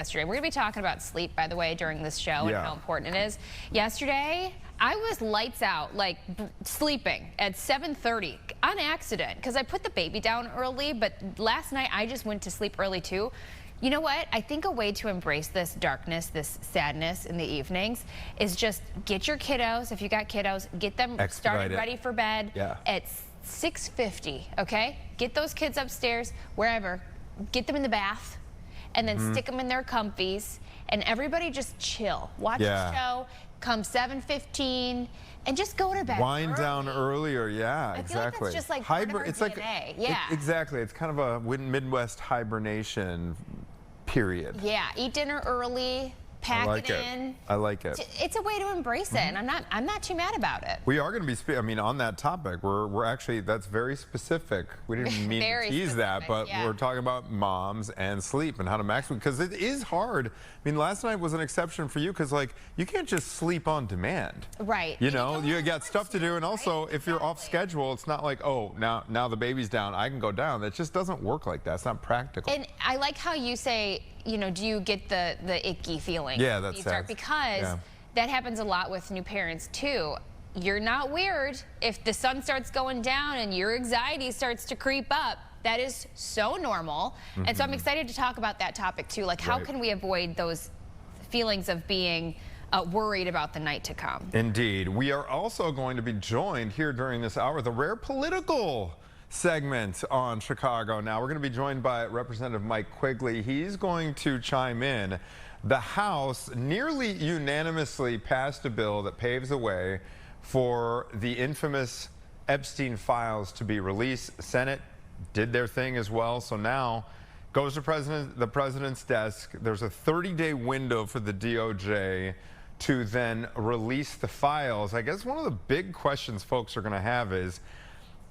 Yesterday. We're going to be talking about sleep, by the way, during this show and how important it is. Yesterday, I was lights out, like sleeping at 7:30 on accident because I put the baby down early, but last night I just went to sleep early too. You know what? I think a way to embrace this darkness, this sadness in the evenings is just get your kiddos, if you got kiddos, get them started ready for bed at 6:50, okay? Get those kids upstairs, wherever, get them in the bath, and then stick them in their comfies, and everybody just chill. Watch the show, come 7:15, and just go to bed. Wind down earlier, I feel like that's just like it's DNA. like exactly. It's kind of a Midwest hibernation period. Yeah, eat dinner early. Pack it in. I like it. It's a way to embrace it, and I'm not too mad about it. We are going to be, I mean, on that topic, we're actually, that's very specific. We didn't mean to tease that, but we're talking about moms and sleep and how to maximize, because it is hard. I mean, last night was an exception for you because, like, you can't just sleep on demand. Right. You know, you got stuff to do, and also if you're off schedule, it's not like, oh, now the baby's down, I can go down. That just doesn't work like that. It's not practical. And I like how you say, you know, do you get the icky feeling? Yeah, that's sad. Because that happens a lot with new parents too. You're not weird if the sun starts going down and your anxiety starts to creep up. That is so normal. And so I'm excited to talk about that topic too. Like, how can we avoid those feelings of being worried about the night to come? Indeed. We are also going to be joined here during this hour, the rare political segment on Chicago Now. We're going to be joined by Representative Mike Quigley. He's going to chime in. The House nearly unanimously passed a bill that paves the way for the infamous Epstein files to be released. Senate did their thing as well. So now goes to the president's desk. There's a 30-day window for the DOJ to then release the files. I guess one of the big questions folks are going to have is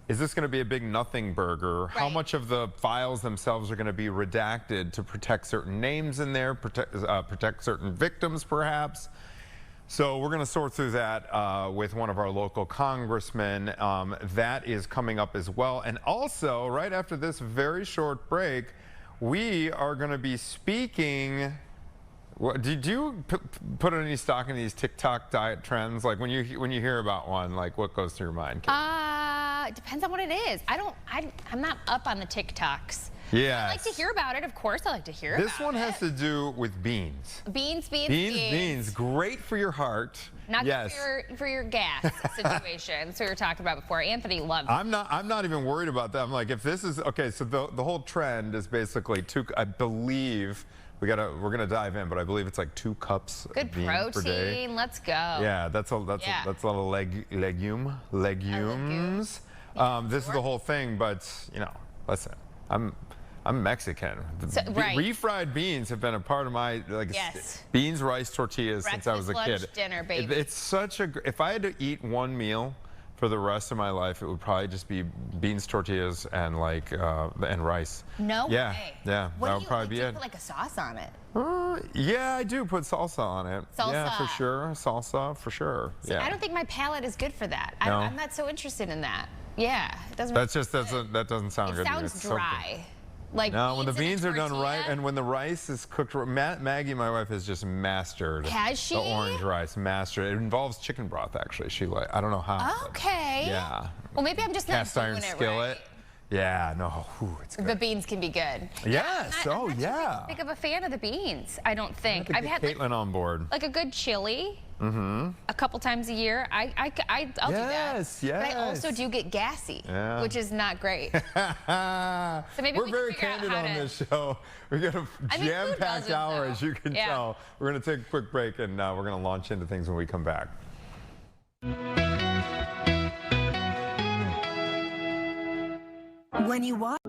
this going to be a big nothing burger? Right. How much of the files themselves are going to be redacted to protect certain names in there, protect certain victims perhaps? So we're going to sort through that with one of our local congressmen. That is coming up as well. And also, right after this very short break, we are going to be speaking. Did you put any stock in these TikTok diet trends? Like when you hear about one, like what goes through your mind? It depends on what it is. I'm not up on the TikToks. Yeah. I like to hear about it. Of course, I like to hear about it. This one has to do with beans. Beans. Great for your heart. Not good for your gas situation. So we were talking about before. Anthony loves it. I'm not even worried about that. I'm like, if this is okay. So the whole trend is basically I believe. We're gonna dive in, but I believe it's like 2 cups of beans per day. Let's go. Yeah, that's a lot of legumes. This is the whole thing, but you know, listen, I'm Mexican. Refried beans have been a part of my beans, rice, tortillas since I was a kid. Lunch, dinner, baby. It's such a. If I had to eat one meal for the rest of my life, it would probably just be beans, tortillas, and and rice. No way. Yeah, that would probably be it. Do you put like a sauce on it? Yeah, I do put salsa on it. Salsa. Yeah, for sure. Salsa, for sure. See, I don't think my palate is good for that. No? I'm not so interested in that. Yeah, it doesn't. That doesn't sound good. It sounds dry. Like no, when the beans are done right and when the rice is cooked, Maggie, my wife, has just mastered the orange rice. Mastered. It involves chicken broth, actually. I don't know how. Okay. Yeah. Well, maybe I'm just not doing it skillet. Right. Yeah, no, it's good. The beans can be good. Yes, I'm not big of a fan of the beans, I don't think. I've had Caitlin on board. Like a good chili. A couple times a year. I'll do that. Yes. But I also do get gassy, which is not great. So maybe we're very candid on this show. We got a jam-packed hour, as you can tell. We're going to take a quick break, and we're going to launch into things when we come back. When you watch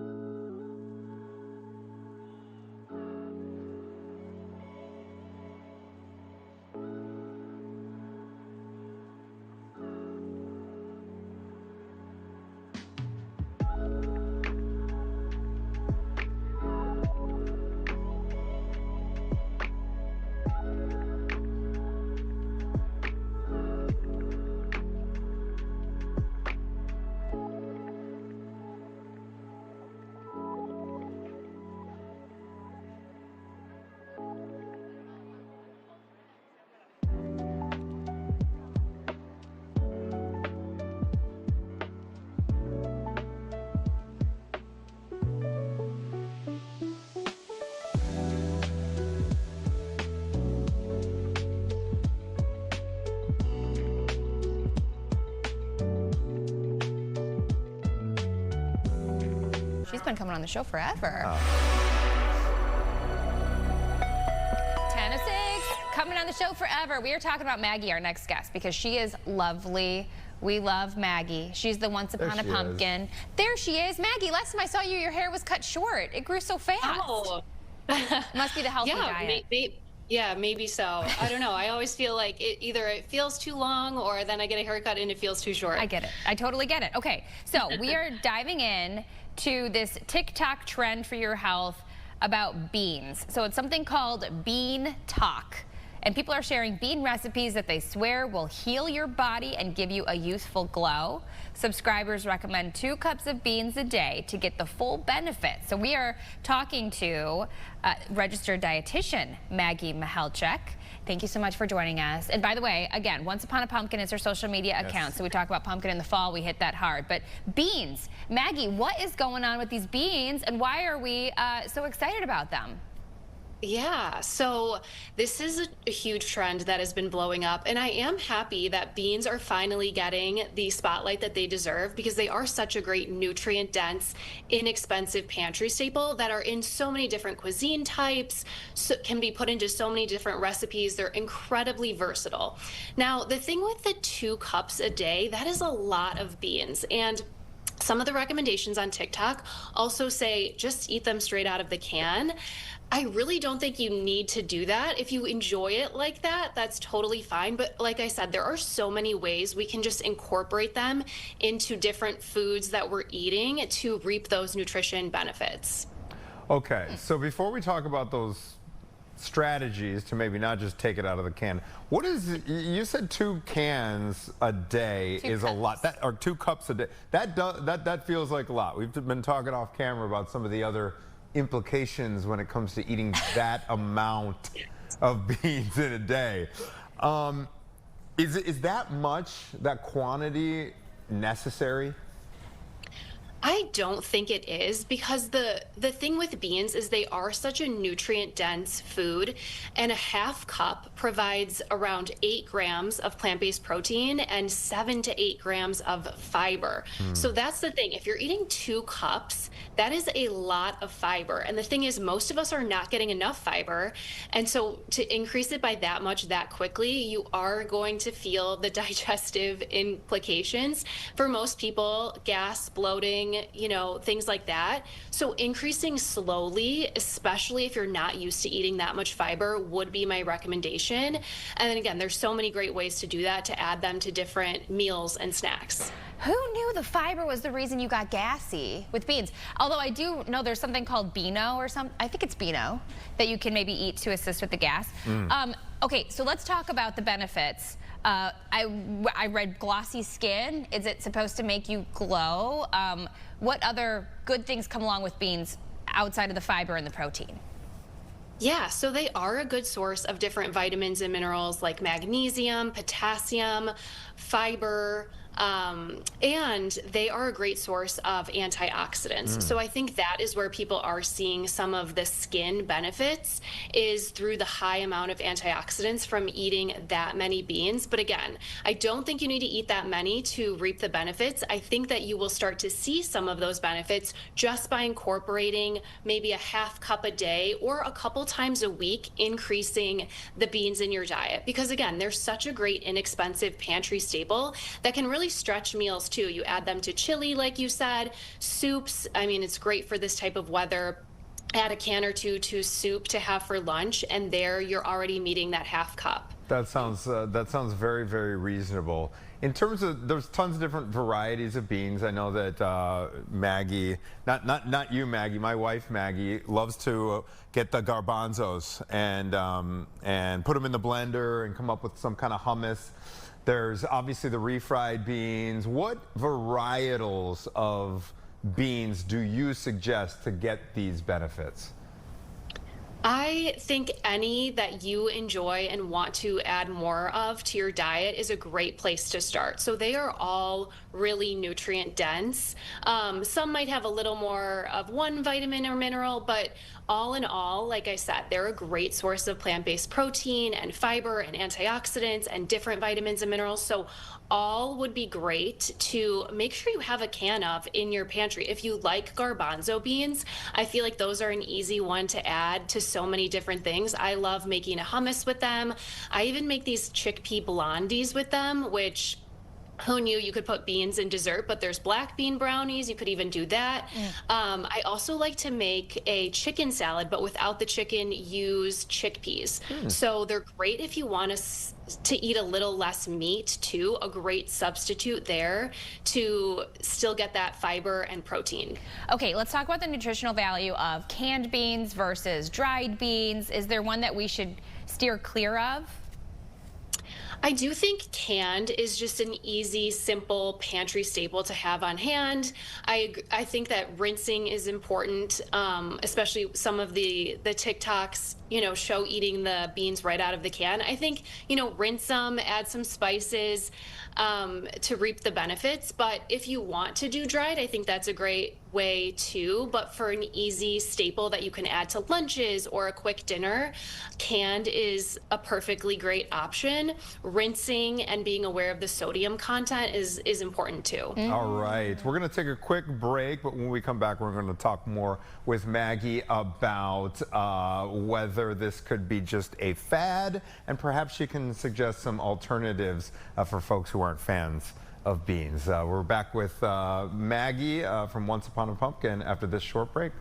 been coming on the show forever. 10 to 6, coming on the show forever. We are talking about Maggie, our next guest, because she is lovely. We love Maggie. She's the Once Upon a Pumpkin. There she is. Maggie, last time I saw you, your hair was cut short. It grew so fast. Oh. Must be the healthy diet. Yeah, maybe so. I don't know. I always feel like either it feels too long or then I get a haircut and it feels too short. I get it. I totally get it. Okay, so we are diving in to this TikTok trend for your health about beans. So it's something called Bean Talk. And people are sharing bean recipes that they swear will heal your body and give you a youthful glow. Subscribers recommend 2 cups of beans a day to get the full benefits. So we are talking to registered dietitian Maggie Mihalchek. Thank you so much for joining us. And by the way, again, Once Upon a Pumpkin is her social media account. So we talk about pumpkin in the fall. We hit that hard. But beans, Maggie, what is going on with these beans and why are we so excited about them? Yeah, so this is a huge trend that has been blowing up, and I am happy that beans are finally getting the spotlight that they deserve because they are such a great nutrient-dense, inexpensive pantry staple that are in so many different cuisine types, so can be put into so many different recipes. They're incredibly versatile. Now, the thing with the 2 cups a day, that is a lot of beans, and some of the recommendations on TikTok also say just eat them straight out of the can. I really don't think you need to do that. If you enjoy it like that, that's totally fine. But like I said, there are so many ways we can just incorporate them into different foods that we're eating to reap those nutrition benefits. Okay, so before we talk about those strategies to maybe not just take it out of the can, what is, you said 2 cans a day is a lot, or 2 cups a day. That feels like a lot. We've been talking off camera about some of the other implications when it comes to eating that amount of beans in a day. Is that much, that quantity necessary? I don't think it is because the thing with beans is they are such a nutrient-dense food, and a half cup provides around 8 grams of plant-based protein and 7 to 8 grams of fiber. So that's the thing. If you're eating 2 cups, that is a lot of fiber. And the thing is, most of us are not getting enough fiber. And so to increase it by that much that quickly, you are going to feel the digestive implications. For most people, gas, bloating, you know, things like that. So increasing slowly, especially if you're not used to eating that much fiber, would be my recommendation. And then again, there's so many great ways to do that, to add them to different meals and snacks. Who knew the fiber was the reason you got gassy with beans? Although I do know there's something called Beano or something, I think it's Beano, that you can maybe eat to assist with the gas. Okay, so let's talk about the benefits. I read glossy skin. Is it supposed to make you glow? What other good things come along with beans outside of the fiber and the protein? Yeah, so they are a good source of different vitamins and minerals like magnesium, potassium, fiber, and they are a great source of antioxidants. So I think that is where people are seeing some of the skin benefits, is through the high amount of antioxidants from eating that many beans. But again, I don't think you need to eat that many to reap the benefits. I think that you will start to see some of those benefits just by incorporating maybe a half cup a day or a couple times a week, increasing the beans in your diet. Because again, they're such a great inexpensive pantry staple that can really stretch meals too. You add them to chili, like you said, soups. I mean, it's great for this type of weather. Add a can or 2 to soup to have for lunch, and there you're already meeting that half cup. That sounds very, very reasonable. In terms of, there's tons of different varieties of beans. I know that Maggie, not you, Maggie, my wife Maggie, loves to get the garbanzos and put them in the blender and come up with some kind of hummus. There's obviously the refried beans. What varietals of beans do you suggest to get these benefits? I think any that you enjoy and want to add more of to your diet is a great place to start. So they are all really nutrient dense. Some might have a little more of one vitamin or mineral, but all in all, like I said, they're a great source of plant-based protein and fiber and antioxidants and different vitamins and minerals. So all would be great to make sure you have a can of in your pantry. If you like garbanzo beans, I feel like those are an easy one to add to so many different things. I love making a hummus with them. I even make these chickpea blondies with them, which who knew you could put beans in dessert, but there's black bean brownies. You could even do that. I also like to make a chicken salad, but without the chicken, use chickpeas. So they're great if you want to eat a little less meat too. A great substitute there to still get that fiber and protein. Okay, let's talk about the nutritional value of canned beans versus dried beans. Is there one that we should steer clear of? I do think canned is just an easy, simple pantry staple to have on hand. I think that rinsing is important, especially some of the TikToks, show eating the beans right out of the can. I think, rinse them, add some spices to reap the benefits. But if you want to do dried, I think that's a great way too. But for an easy staple that you can add to lunches or a quick dinner, canned is a perfectly great option. Rinsing and being aware of the sodium content is important too. All right, we're going to take a quick break, but when we come back, we're going to talk more with Maggie about whether this could be just a fad, and perhaps she can suggest some alternatives for folks who aren't fans of beans. We're back with Maggie from Once Upon a Pumpkin after this short break.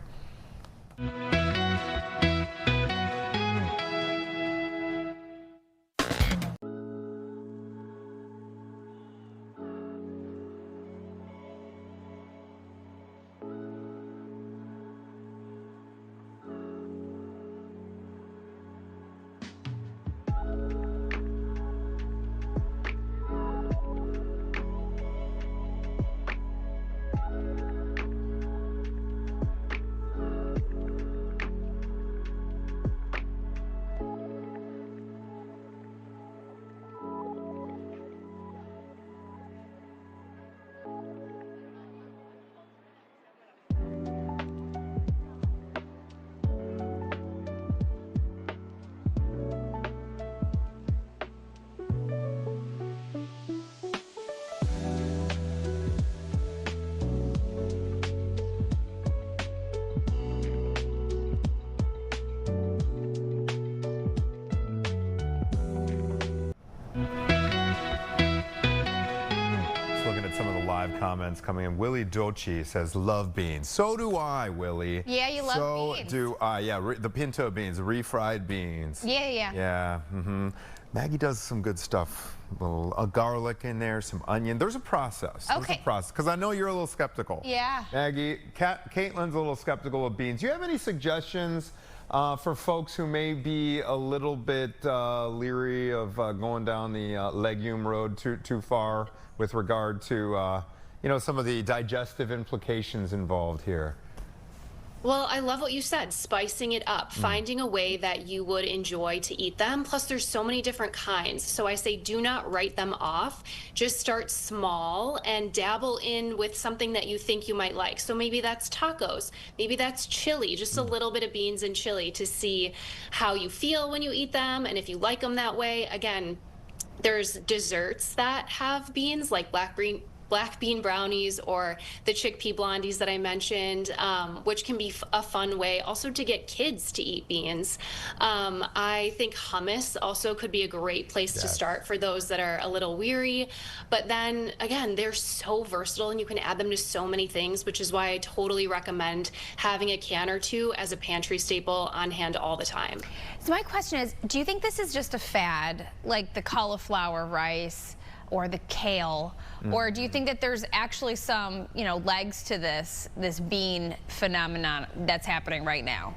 Comments coming in. Willie Dochi says, love beans. So do I, Willie. Yeah, you love beans. So do I. Yeah, the pinto beans, refried beans. Yeah. Yeah. Maggie does some good stuff. A little garlic in there, some onion. There's a process. Okay. There's a process. Because I know you're a little skeptical. Yeah. Maggie, Caitlin's a little skeptical of beans. Do you have any suggestions for folks who may be a little bit leery of going down the legume road too far with regard to some of the digestive implications involved here? Well, I love what you said, spicing it up, finding a way that you would enjoy to eat them. Plus, there's so many different kinds. So I say do not write them off. Just start small and dabble in with something that you think you might like. So maybe that's tacos. Maybe that's chili, just a little bit of beans and chili to see how you feel when you eat them and if you like them that way. Again, there's desserts that have beans like black bean brownies or the chickpea blondies that I mentioned, which can be a fun way also to get kids to eat beans. I think hummus also could be a great place to start for those that are a little weary. But then again, they're so versatile and you can add them to so many things, which is why I totally recommend having a can or two as a pantry staple on hand all the time. So my question is, do you think this is just a fad, like the cauliflower rice or the kale, or do you think that there's actually some, legs to this bean phenomenon that's happening right now?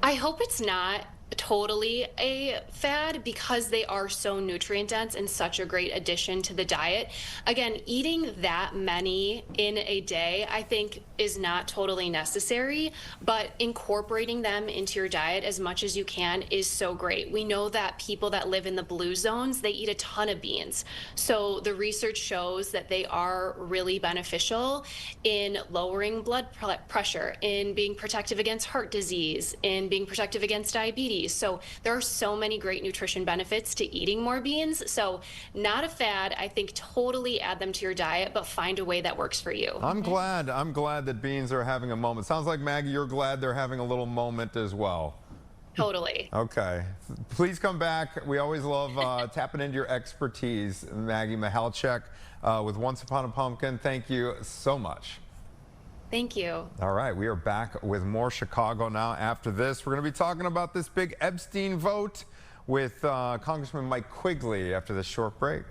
I hope it's not totally a fad because they are so nutrient dense and such a great addition to the diet. Again, eating that many in a day, I think, is not totally necessary, but incorporating them into your diet as much as you can is so great. We know that people that live in the blue zones, they eat a ton of beans. So the research shows that they are really beneficial in lowering blood pressure, in being protective against heart disease, in being protective against diabetes. So there are so many great nutrition benefits to eating more beans. So not a fad. I think totally add them to your diet, but find a way that works for you. I'm glad that beans are having a moment. Sounds like, Maggie, you're glad they're having a little moment as well. Totally. Okay. Please come back. We always love tapping into your expertise, Maggie Mihalchek with Once Upon a Pumpkin. Thank you so much. Thank you. All right, we are back with more Chicago Now. After this, we're going to be talking about this big Epstein vote with Congressman Mike Quigley after this short break.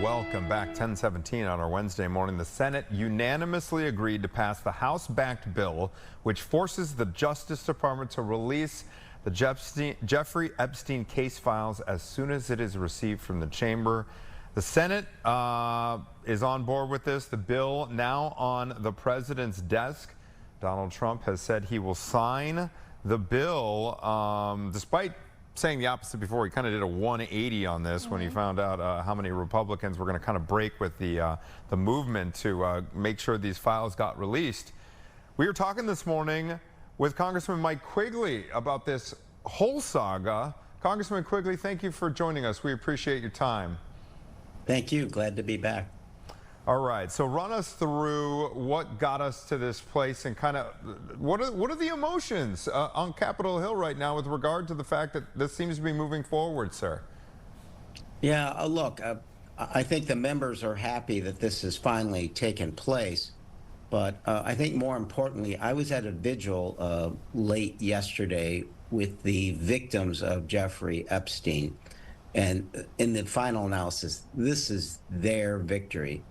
Welcome back. 10:17 on our Wednesday morning. The Senate unanimously agreed to pass the House-backed bill, which forces the Justice Department to release the Jeffrey Epstein case files as soon as it is received from the chamber. The Senate is on board with this. The bill now on the president's desk. Donald Trump has said he will sign the bill, despite saying the opposite before. He kind of did a 180 on this when he found out how many Republicans were going to kind of break with the movement to make sure these files got released. We were talking this morning with Congressman Mike Quigley about this whole saga. Congressman Quigley, thank you for joining us. We appreciate your time. Thank you. Glad to be back. All right, so run us through what got us to this place and kind of what are the emotions on Capitol Hill right now with regard to the fact that this seems to be moving forward, sir? Yeah, look, I think the members are happy that this has finally taken place. But I think more importantly, I was at a vigil late yesterday with the victims of Jeffrey Epstein. And in the final analysis, this is their victory.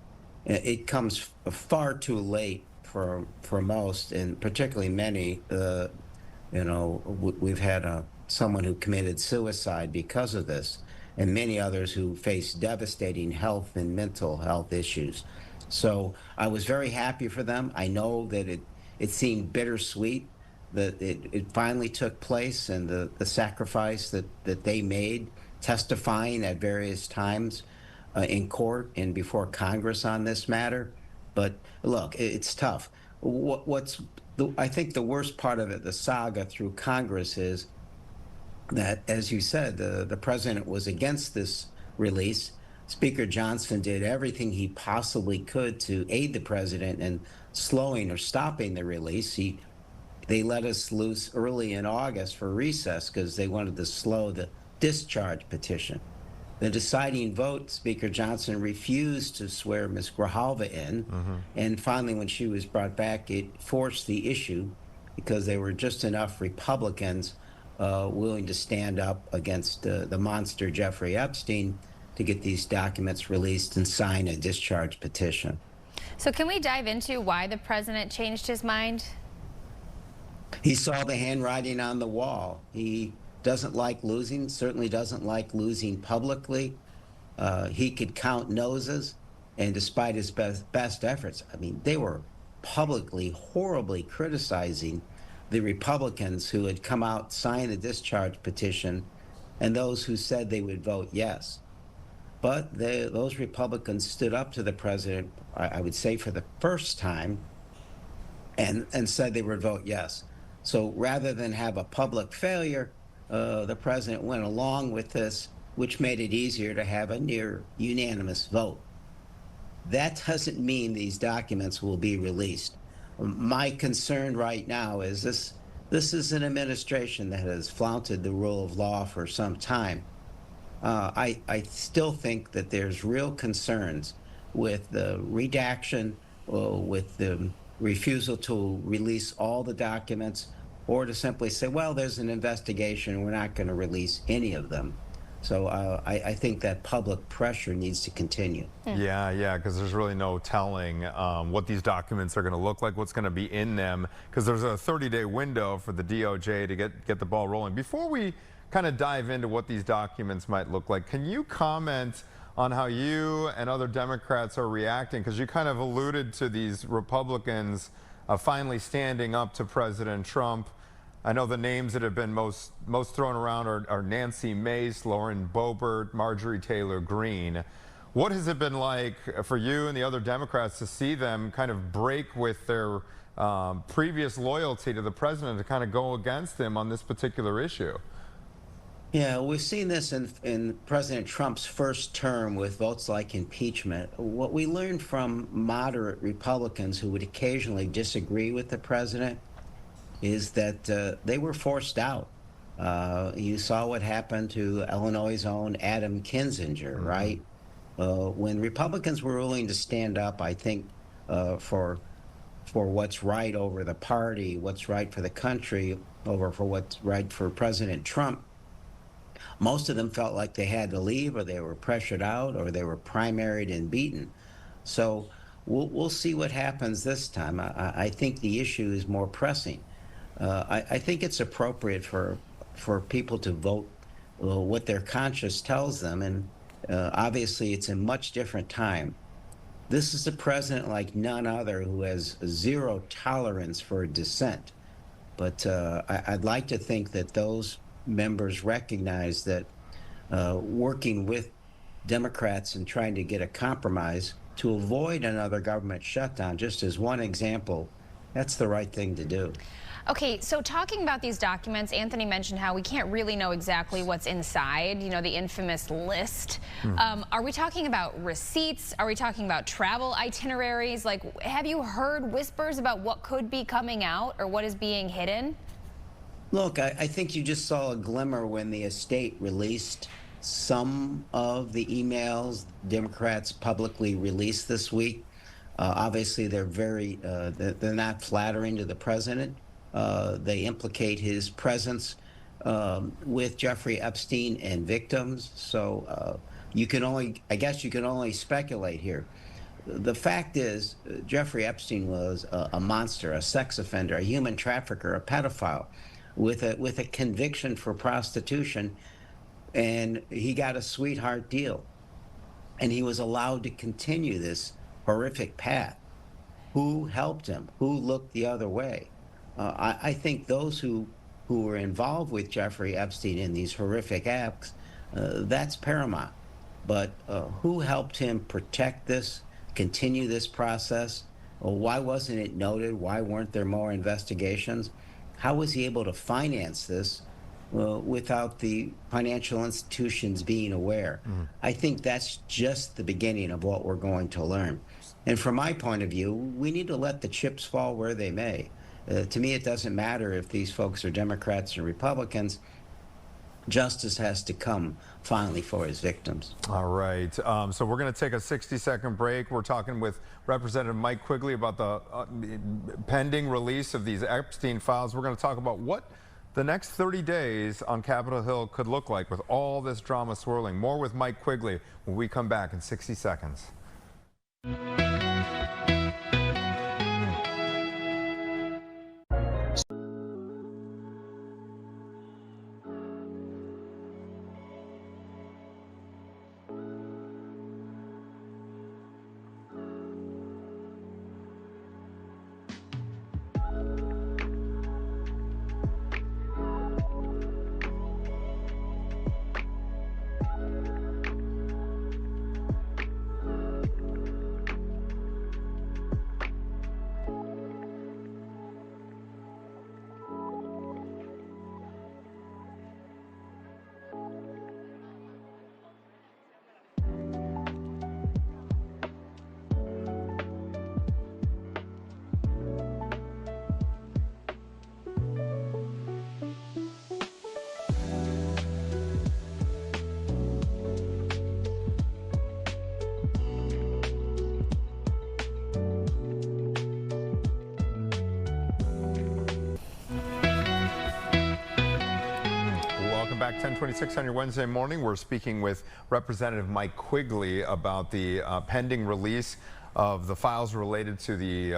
It comes far too late for most, and particularly many. We've had someone who committed suicide because of this, and many others who face devastating health and mental health issues. So I was very happy for them. I know that it seemed bittersweet that it finally took place, and the sacrifice that they made, testifying at various times in court and before Congress on this matter. But look, it's tough. I think the worst part of it, the saga through Congress, is that, as you said, the president was against this release. Speaker Johnson did everything he possibly could to aid the president in slowing or stopping the release. They let us loose early in August for recess because they wanted to slow the discharge petition. The deciding vote, Speaker Johnson refused to swear Ms. Grijalva in. And finally, when she was brought back, it forced the issue because there were just enough Republicans willing to stand up against the monster Jeffrey Epstein to get these documents released and sign a discharge petition. So can we dive into why the president changed his mind? He saw the handwriting on the wall. He doesn't like losing, certainly doesn't like losing publicly. He could count noses, and despite his best efforts, I mean, they were publicly, horribly criticizing the Republicans who had come out, signed the discharge petition, and those who said they would vote yes. But those Republicans stood up to the president, I would say for the first time, and said they would vote yes. So rather than have a public failure, the president went along with this, which made it easier to have a near unanimous vote. That doesn't mean these documents will be released. My concern right now is this is an administration that has flaunted the rule of law for some time. I still think that there's real concerns with the redaction, with the refusal to release all the documents, or to simply say, well, there's an investigation, we're not going to release any of them. So I think that public pressure needs to continue. Yeah, because there's really no telling what these documents are going to look like, what's going to be in them, because there's a 30-day window for the DOJ to get the ball rolling. Before we kind of dive into what these documents might look like, can you comment on how you and other Democrats are reacting? Because you kind of alluded to these Republicans finally standing up to President Trump. I know the names that have been most thrown around are Nancy Mace, Lauren Boebert, Marjorie Taylor Greene. What has it been like for you and the other Democrats to see them kind of break with their previous loyalty to the president to kind of go against him on this particular issue? Yeah, we've seen this in President Trump's first term with votes like impeachment. What we learned from moderate Republicans who would occasionally disagree with the president is that they were forced out. You saw what happened to Illinois' own Adam Kinzinger, right? When Republicans were willing to stand up, I think, for what's right over the party, what's right for the country, over for what's right for President Trump, most of them felt like they had to leave, or they were pressured out, or they were primaried and beaten. So we'll see what happens this time. I think the issue is more pressing. I think it's appropriate for people to vote what their conscience tells them, and obviously it's a much different time. This is a president like none other who has zero tolerance for dissent. But I'd like to think that those members recognize that working with Democrats and trying to get a compromise to avoid another government shutdown, just as one example, that's the right thing to do. Okay, so talking about these documents, Anthony mentioned how we can't really know exactly what's inside, you know, the infamous list. Are we talking about receipts? Are we talking about travel itineraries? Like, have you heard whispers about what could be coming out or what is being hidden? Look, I think you just saw a glimmer when the estate released some of the emails Democrats publicly released this week. Obviously, they're they're not flattering to the president. They implicate his presence with Jeffrey Epstein and victims. So I guess you can only speculate here. The fact is, Jeffrey Epstein was a monster, a sex offender, a human trafficker, a pedophile, with a conviction for prostitution, and he got a sweetheart deal, and he was allowed to continue this horrific path. Who helped him? Who looked the other way? I think those who were involved with Jeffrey Epstein in these horrific acts, that's paramount. But who helped him protect this, continue this process? Why wasn't it noted? Why weren't there more investigations? How was he able to finance this without the financial institutions being aware? I think that's just the beginning of what we're going to learn. And from my point of view, we need to let the chips fall where they may. To me, it doesn't matter if these folks are Democrats or Republicans. Justice has to come finally for his victims. All right. So we're going to take a 60-second break. We're talking with Representative Mike Quigley about the pending release of these Epstein files. We're going to talk about what the next 30 days on Capitol Hill could look like with all this drama swirling. More with Mike Quigley when we come back in 60 seconds. back, 10:26 on your Wednesday morning. We're speaking with Representative Mike Quigley about the pending release of the files related to the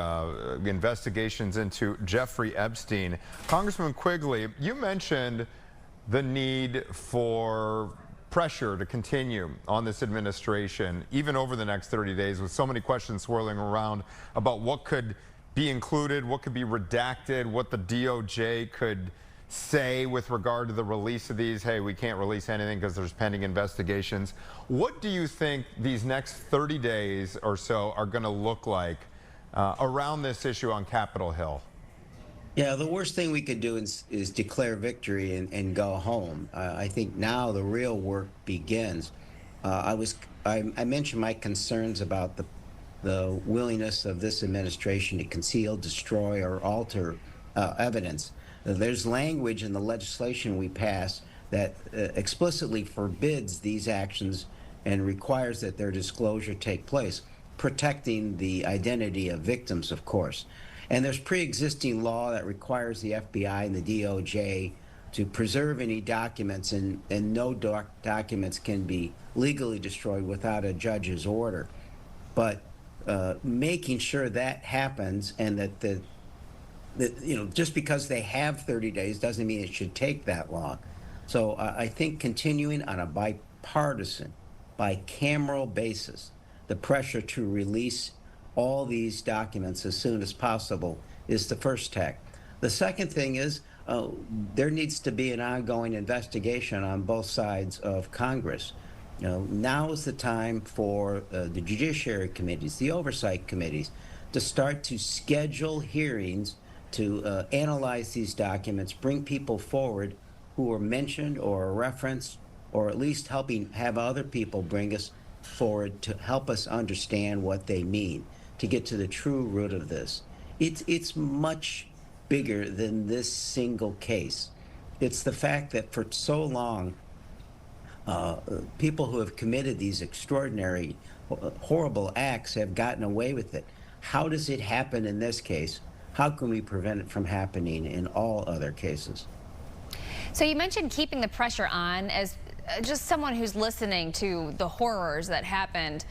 investigations into Jeffrey Epstein. Congressman Quigley, you mentioned the need for pressure to continue on this administration, even over the next 30 days, with so many questions swirling around about what could be included, what could be redacted, what the DOJ could say with regard to the release of these. Hey, we can't release anything because there's pending investigations. What do you think these next 30 days or so are going to look like around this issue on Capitol Hill? Yeah, the worst thing we could do is declare victory and go home. I think now the real work begins. I mentioned my concerns about the willingness of this administration to conceal, destroy, or alter evidence. There's language in the legislation we passed that explicitly forbids these actions and requires that their disclosure take place, protecting the identity of victims, of course. And there's pre-existing law that requires the FBI and the DOJ to preserve any documents, and no documents can be legally destroyed without a judge's order. But making sure that happens, and that just because they have 30 days doesn't mean it should take that long. So I think continuing on a bipartisan, bicameral basis, the pressure to release all these documents as soon as possible is the first tack. The second thing is there needs to be an ongoing investigation on both sides of Congress. Now is the time for the judiciary committees, the oversight committees, to start to schedule hearings to analyze these documents, bring people forward who are mentioned or referenced, or at least have other people bring us forward to help us understand what they mean, to get to the true root of this. It's much bigger than this single case. It's the fact that for so long, people who have committed these extraordinary, horrible acts have gotten away with it. How does it happen in this case? How can we prevent it from happening in all other cases? So you mentioned keeping the pressure on. As just someone who's listening to the horrors that happened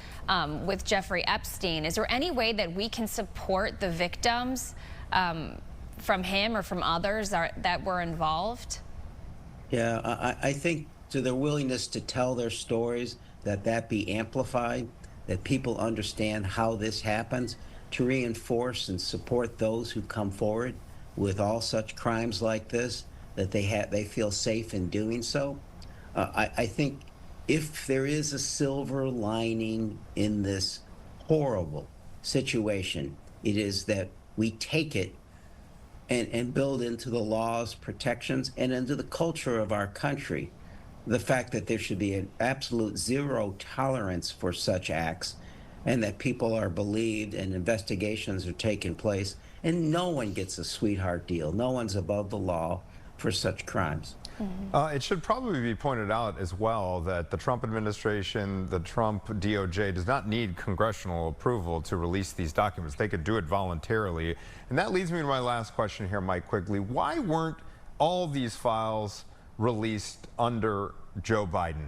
with Jeffrey Epstein, is there any way that we can support the victims from him or from others that were involved? Yeah, I think to their willingness to tell their stories, that be amplified, that people understand how this happens, to reinforce and support those who come forward with all such crimes like this, that they feel safe in doing so. I think if there is a silver lining in this horrible situation, it is that we take it and build into the laws, protections, and into the culture of our country the fact that there should be an absolute zero tolerance for such acts, and that people are believed and investigations are taking place, and no one gets a sweetheart deal. No one's above the law for such crimes. It should probably be pointed out as well that the Trump administration, the Trump DOJ, does not need congressional approval to release these documents. They could do it voluntarily. And that leads me to my last question here, Mike Quigley. Why weren't all these files released under Joe Biden?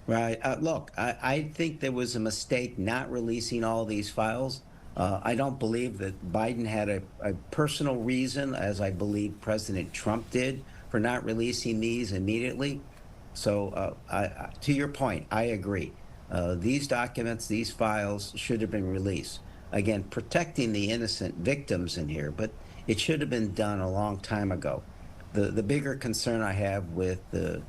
Right. Look, I think there was a mistake not releasing all these files. I don't believe that Biden had a personal reason, as I believe President Trump did, for not releasing these immediately. So to your point, I agree. These documents, these files should have been released. Again, protecting the innocent victims in here, but it should have been done a long time ago. The bigger concern I have with the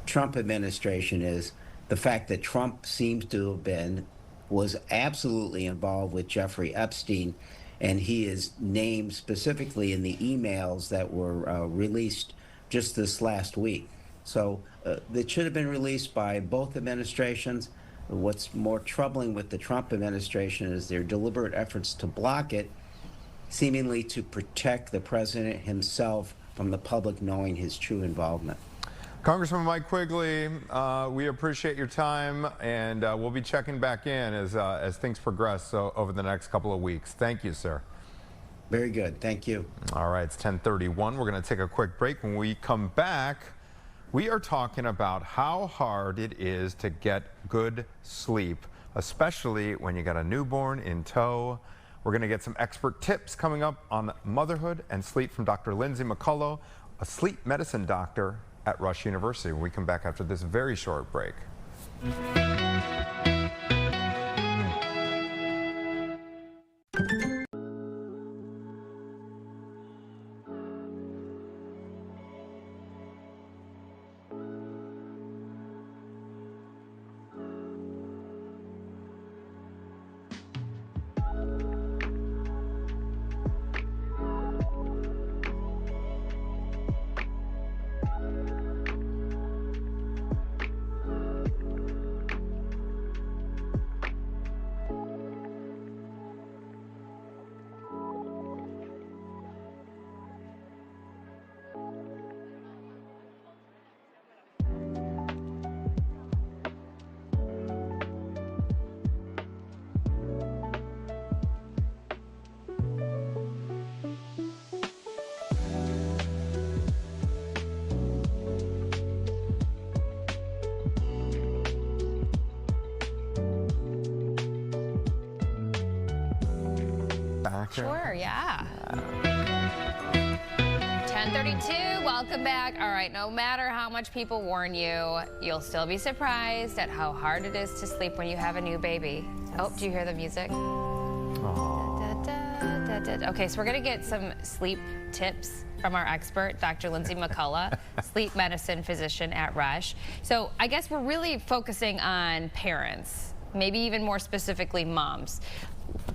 Trump administration is the fact that Trump seems to have was absolutely involved with Jeffrey Epstein, and he is named specifically in the emails that were released just this last week. So it should have been released by both administrations. What's more troubling with the Trump administration is their deliberate efforts to block it, seemingly to protect the president himself from the public knowing his true involvement. Congressman Mike Quigley, we appreciate your time, and we'll be checking back in as things progress over the next couple of weeks. Thank you, sir. Very good. Thank you. All right, it's 10:31. We're going to take a quick break. When we come back, We are talking about how hard it is to get good sleep, especially when you got a newborn in tow. We're going to get some expert tips coming up on motherhood and sleep from Dr. Lindsay McCullough, a sleep medicine doctor at Rush University. When we come back after this very short break. Sure, yeah. 10:32, welcome back. All right, no matter how much people warn you, you'll still be surprised at how hard it is to sleep when you have a new baby. Oh, do you hear the music? Okay, so we're gonna get some sleep tips from our expert, Dr. Lindsay McCullough, sleep medicine physician at Rush. So I guess we're really focusing on parents, maybe even more specifically moms.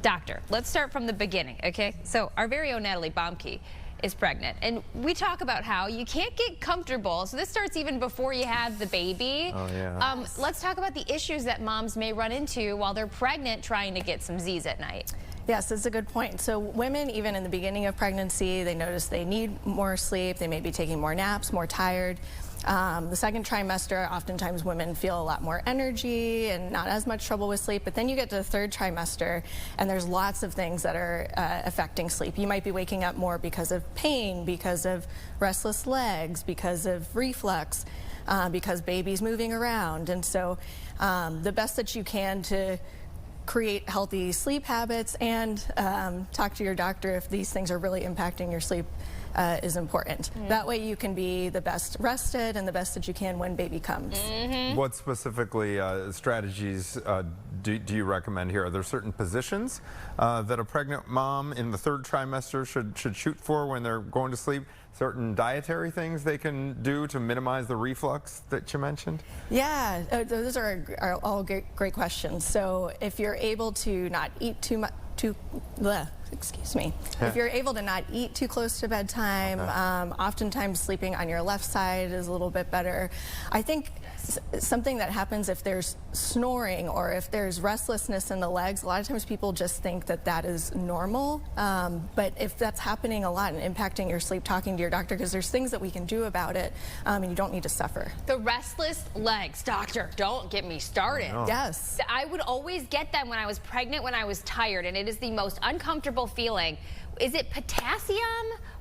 Doctor, let's start from the beginning, okay? So our very own Natalie Baumke is pregnant, and we talk about how you can't get comfortable, so this starts even before you have the baby. Oh, yeah. Let's talk about the issues that moms may run into while they're pregnant trying to get some Z's at night. Yes, that's a good point. So women, even in the beginning of pregnancy, they notice they need more sleep, they may be taking more naps, more tired. The second trimester, oftentimes women feel a lot more energy and not as much trouble with sleep, but then you get to the third trimester and there's lots of things that are affecting sleep. You might be waking up more because of pain, because of restless legs, because of reflux, because baby's moving around. And so the best that you can to create healthy sleep habits and talk to your doctor if these things are really impacting your sleep is important. That way you can be the best rested and the best that you can when baby comes. What specifically strategies do you recommend here? Are there certain positions that a pregnant mom in the third trimester should shoot for when they're going to sleep? Certain dietary things they can do to minimize the reflux that you mentioned? Yeah, those are all great questions. So if you're able to not eat too much, excuse me. If you're able to not eat too close to bedtime, oftentimes sleeping on your left side is a little bit better. I think something that happens if there's snoring or if there's restlessness in the legs, a lot of times people just think that that is normal. But if that's happening a lot and impacting your sleep, talking to your doctor, because there's things that we can do about it, and you don't need to suffer. The restless legs, doctor, don't get me started. No. Yes. I would always get them when I was pregnant, when I was tired, and it is the most uncomfortable feeling. Is it potassium?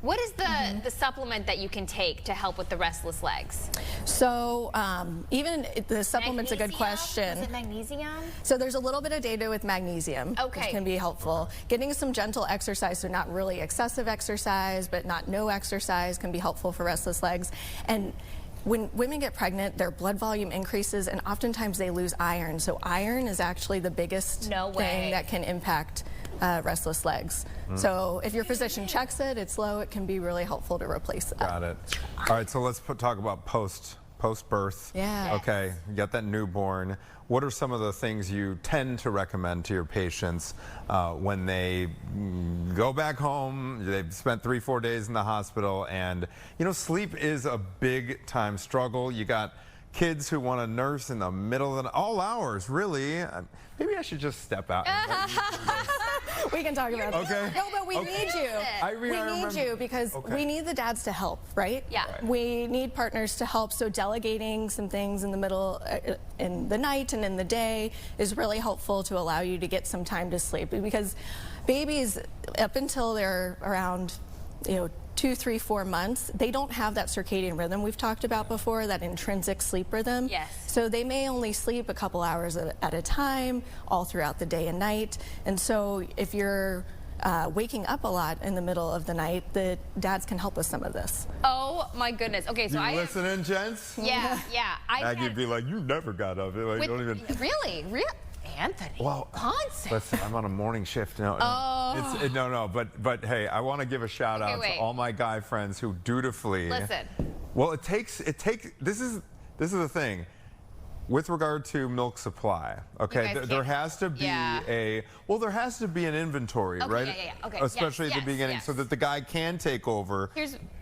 What is the supplement that you can take to help with the restless legs? So even the supplement's a good question. Is it magnesium? So there's a little bit of data with magnesium, Okay. which can be helpful. Getting some gentle exercise, so not really excessive exercise, but not no exercise, can be helpful for restless legs. And when women get pregnant, their blood volume increases, and oftentimes they lose iron. So iron is actually the biggest thing that can impact restless legs. So if your physician checks it, it's low, it can be really helpful to replace that. Got it. All right, so let's talk about post-birth. Yeah. Okay, you got that newborn. What are some of the things you tend to recommend to your patients when they go back home, they've spent 3-4 days in the hospital, and you know, sleep is a big time struggle. You got kids who want to nurse in the middle of all hours, really. Maybe I should just step out. We can talk about that. Okay. No, but we need you. We need you because we need the dads to help, right? Yeah. Right. We need partners to help, so delegating some things in the middle, in the night and in the day is really helpful to allow you to get some time to sleep, because babies, up until they're around, 2, 3, 4 months, they don't have that circadian rhythm we've talked about before, that intrinsic sleep rhythm. Yes. So they may only sleep a couple hours at a time, all throughout the day and night. And so if you're waking up a lot in the middle of the night, the dads can help with some of this. Oh my goodness. Okay, so You listening, gents? Yeah. I'd be like, you never got up. Like, don't even. Really? Anthony. Well, Ponce. listen, I'm on a morning shift. No, but hey, I want to give a shout out to all my guy friends who dutifully. Listen. Well, it takes. This is the thing. With regard to milk supply, okay, there has to be there has to be an inventory, right? Okay. Especially at the beginning, so that the guy can take over,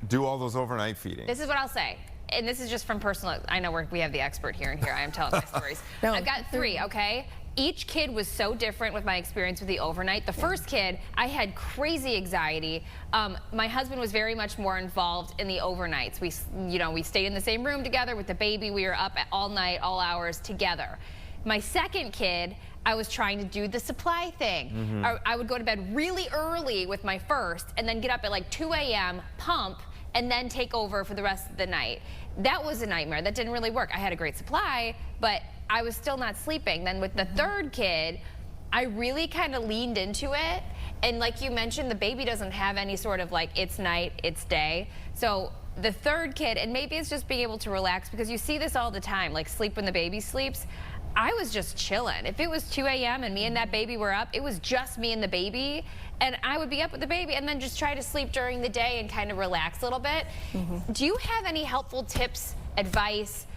do all those overnight feedings. This is what I'll say, and this is just from personal. I know we have the expert here, and here I am telling my stories. I've got 3, okay? Each kid was so different with my experience with the overnight. The first kid, I had crazy anxiety. My husband was very much more involved in the overnights. We stayed in the same room together with the baby. We were up all night, all hours together. My second kid, I was trying to do the supply thing. I would go to bed really early with my first, and then get up at like 2 a.m., pump, and then take over for the rest of the night. That was a nightmare. That didn't really work. I had a great supply, but I was still not sleeping. Then with the third kid, I really kind of leaned into it. And like you mentioned, the baby doesn't have any sort of like, it's night, it's day. So the third kid, and maybe it's just being able to relax, because you see this all the time, like sleep when the baby sleeps. I was just chilling. If it was 2 a.m. and me and that baby were up, it was just me and the baby. And I would be up with the baby and then just try to sleep during the day and kind of relax a little bit. Do you have any helpful tips, advice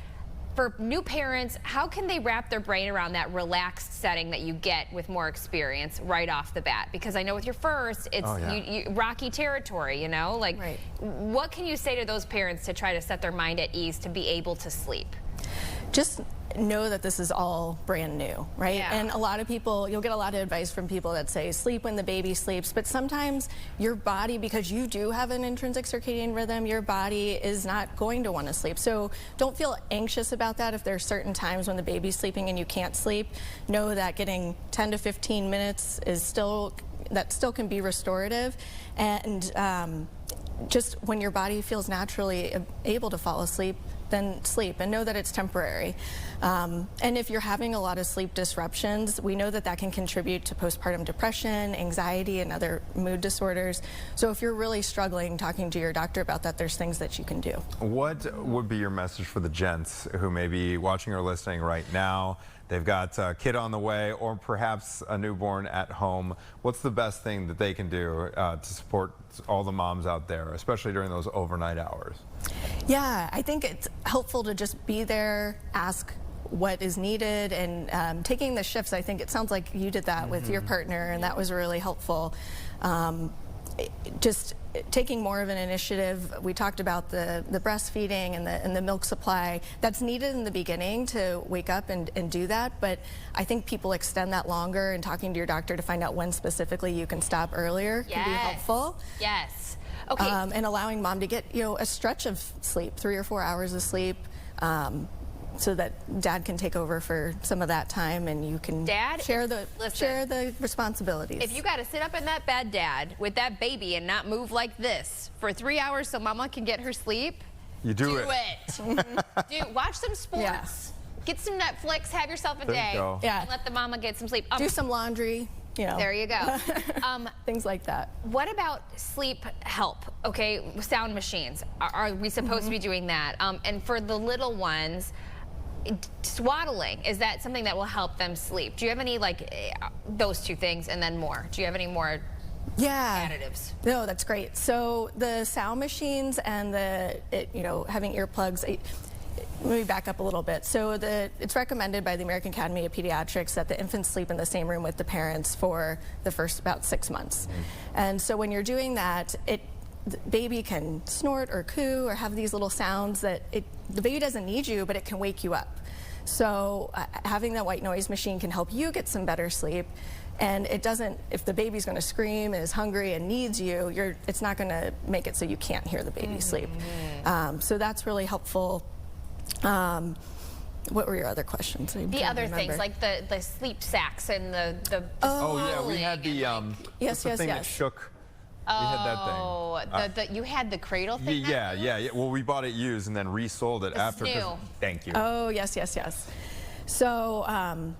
for new parents? How can they wrap their brain around that relaxed setting that you get with more experience right off the bat? Because I know with your first, it's rocky territory, you know? Like, what can you say to those parents to try to set their mind at ease to be able to sleep? Just know that this is all brand new, right? Yeah. And a lot of people, you'll get a lot of advice from people that say sleep when the baby sleeps, but sometimes your body, because you do have an intrinsic circadian rhythm, your body is not going to want to sleep. So don't feel anxious about that. If there are certain times when the baby's sleeping and you can't sleep, know that getting 10 to 15 minutes is still can be restorative. And just when your body feels naturally able to fall asleep, then sleep, and know that it's temporary. And if you're having a lot of sleep disruptions, we know that that can contribute to postpartum depression, anxiety, and other mood disorders. So if you're really struggling, talking to your doctor about that, there's things that you can do. What would be your message for the gents who may be watching or listening right now? They've got a kid on the way, or perhaps a newborn at home. What's the best thing that they can do to support all the moms out there, especially during those overnight hours? Yeah, I think it's helpful to just be there, ask what is needed, and taking the shifts. I think it sounds like you did that with your partner, and that was really helpful. Just taking more of an initiative. We talked about the breastfeeding and the milk supply. That's needed in the beginning to wake up and do that, but I think people extend that longer, and talking to your doctor to find out when specifically you can stop earlier can be helpful. Yes. Okay. And allowing mom to get, a stretch of sleep, 3 or 4 hours of sleep, so that dad can take over for some of that time, and you can share the responsibilities. If you got to sit up in that bed, Dad, with that baby and not move like this for 3 hours so mama can get her sleep, you do it. Watch some sports. Yeah. Get some Netflix, have yourself a day, and let the mama get some sleep. Do some laundry. There you go. Things like that. What about sleep help? Okay, sound machines. Are we supposed to be doing that? And for the little ones, swaddling, is that something that will help them sleep? Do you have any, like, those two things and then more? Do you have any more additives? No, that's great. So the sound machines and having earplugs. Let me back up a little bit. So it's recommended by the American Academy of Pediatrics that the infants sleep in the same room with the parents for the first about 6 months. And so when you're doing that, the baby can snort or coo or have these little sounds that the baby doesn't need you, but it can wake you up. So having that white noise machine can help you get some better sleep. And it doesn't, if the baby's going to scream and is hungry and needs you, it's not going to make it so you can't hear the baby sleep. So that's really helpful. What were your other questions? The other things, like the sleep sacks and the we had the thing that shook. had that thing. Oh, you had the cradle thing? Yeah. Well, we bought it used and then resold it after. New. Thank you. Oh, yes. So,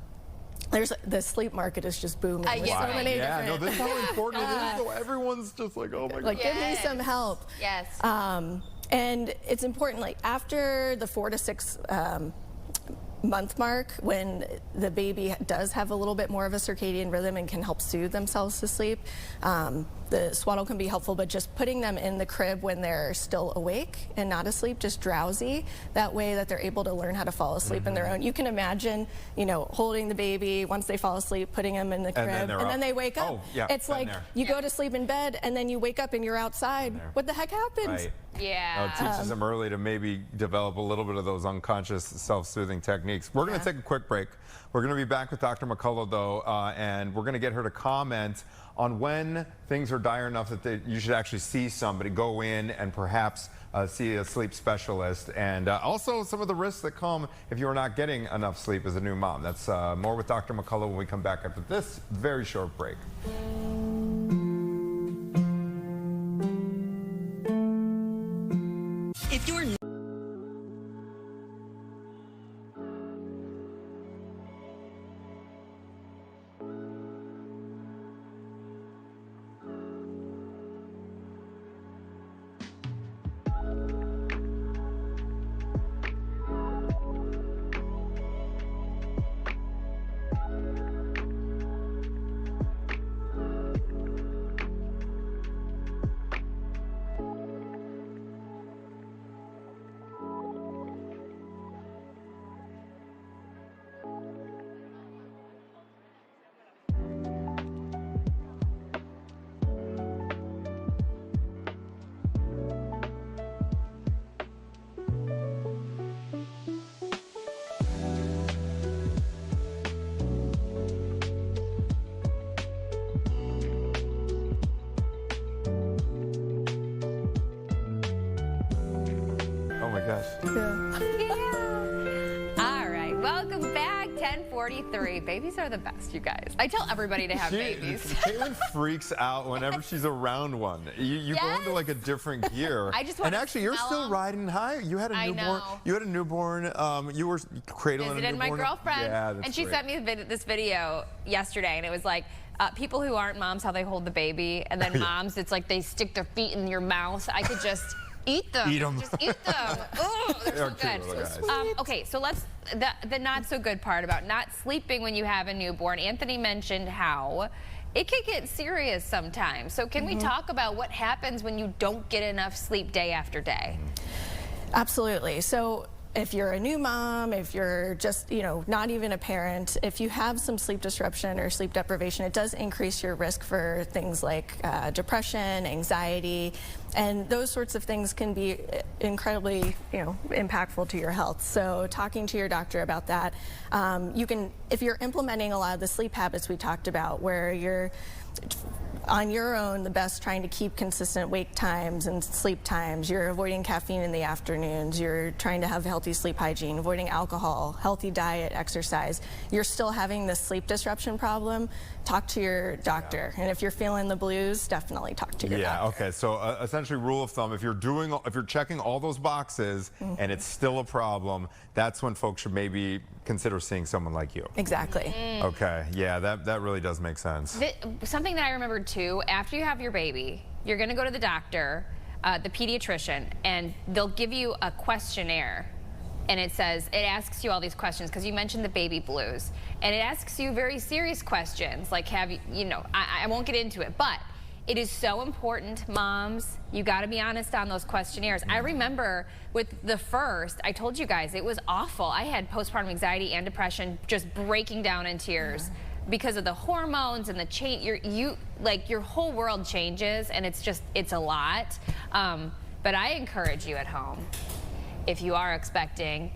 there's the sleep market is just booming. With so many yeah, no, different. this is how important it is. So everyone's just like, oh my god. Like, give me some help. Yes. And it's important, like after the 4 to 6 month mark, when the baby does have a little bit more of a circadian rhythm and can help soothe themselves to sleep, the swaddle can be helpful, but just putting them in the crib when they're still awake and not asleep, just drowsy, that way that they're able to learn how to fall asleep in their own. You can imagine, holding the baby once they fall asleep, putting them in the crib, and then they wake up. Oh, yeah, it's like you go to sleep in bed and then you wake up and you're outside. What the heck happened? Right. Yeah. It teaches them early to maybe develop a little bit of those unconscious self-soothing techniques. We're going to take a quick break. We're going to be back with Dr. McCullough, though, and we're going to get her to comment on when things are dire enough that you should actually see somebody, go in and perhaps see a sleep specialist, and also some of the risks that come if you're not getting enough sleep as a new mom. That's more with Dr. McCullough when we come back after this very short break. If you're Oh my gosh. All right, welcome back. 10:43. Babies are the best, you guys. I tell everybody to have babies. Caitlin freaks out whenever she's around one. You go into like a different gear. I just want and actually, you're still riding high. You had a newborn. know. You had a newborn. You were cradling a Visited newborn. my girlfriend, Yeah, that's and she great. sent me this video yesterday, and it was like people who aren't moms, how they hold the baby, and then moms, it's like they stick their feet in your mouth. I could just eat them. Eat 'em. Just eat them. Oh, they're so They're cute good. little guys. Okay, so the not so good part about not sleeping when you have a newborn. Anthony mentioned how it can get serious sometimes. So can we talk about what happens when you don't get enough sleep day after day? Absolutely. So if you're a new mom, if you're just, not even a parent, if you have some sleep disruption or sleep deprivation, it does increase your risk for things like depression, anxiety, and those sorts of things can be incredibly, impactful to your health. So talking to your doctor about that, if you're implementing a lot of the sleep habits we talked about, where you're on your own, the best, trying to keep consistent wake times and sleep times. You're avoiding caffeine in the afternoons. You're trying to have healthy sleep hygiene, avoiding alcohol, healthy diet, exercise. You're still having this sleep disruption problem, talk to your doctor. And if you're feeling the blues, definitely talk to your doctor. Okay. So essentially, rule of thumb: if you're checking all those boxes and it's still a problem, that's when folks should maybe consider seeing someone like you. Exactly. Okay. Yeah, that really does make sense. Something that I remembered too, after you have your baby, you're going to go to the doctor, the pediatrician, and they'll give you a questionnaire. And it asks you all these questions, because you mentioned the baby blues. And it asks you very serious questions, like I won't get into it, but it is so important, moms, you got to be honest on those questionnaires. I remember with the first, I told you guys, it was awful. I had postpartum anxiety and depression, just breaking down in tears. Because of the hormones and the change, your whole world changes, and it's a lot. But I encourage you at home, if you are expecting,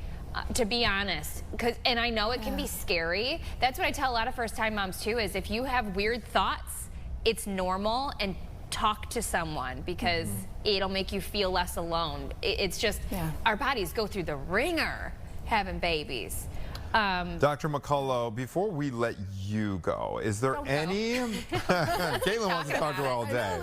to be honest, and I know it can be scary. That's what I tell a lot of first-time moms too, is if you have weird thoughts, it's normal, and talk to someone, because it'll make you feel less alone. It's just, our bodies go through the ringer having babies. Dr. McCullough, before we let you go, is there any... Caitlin wants to talk to her all day.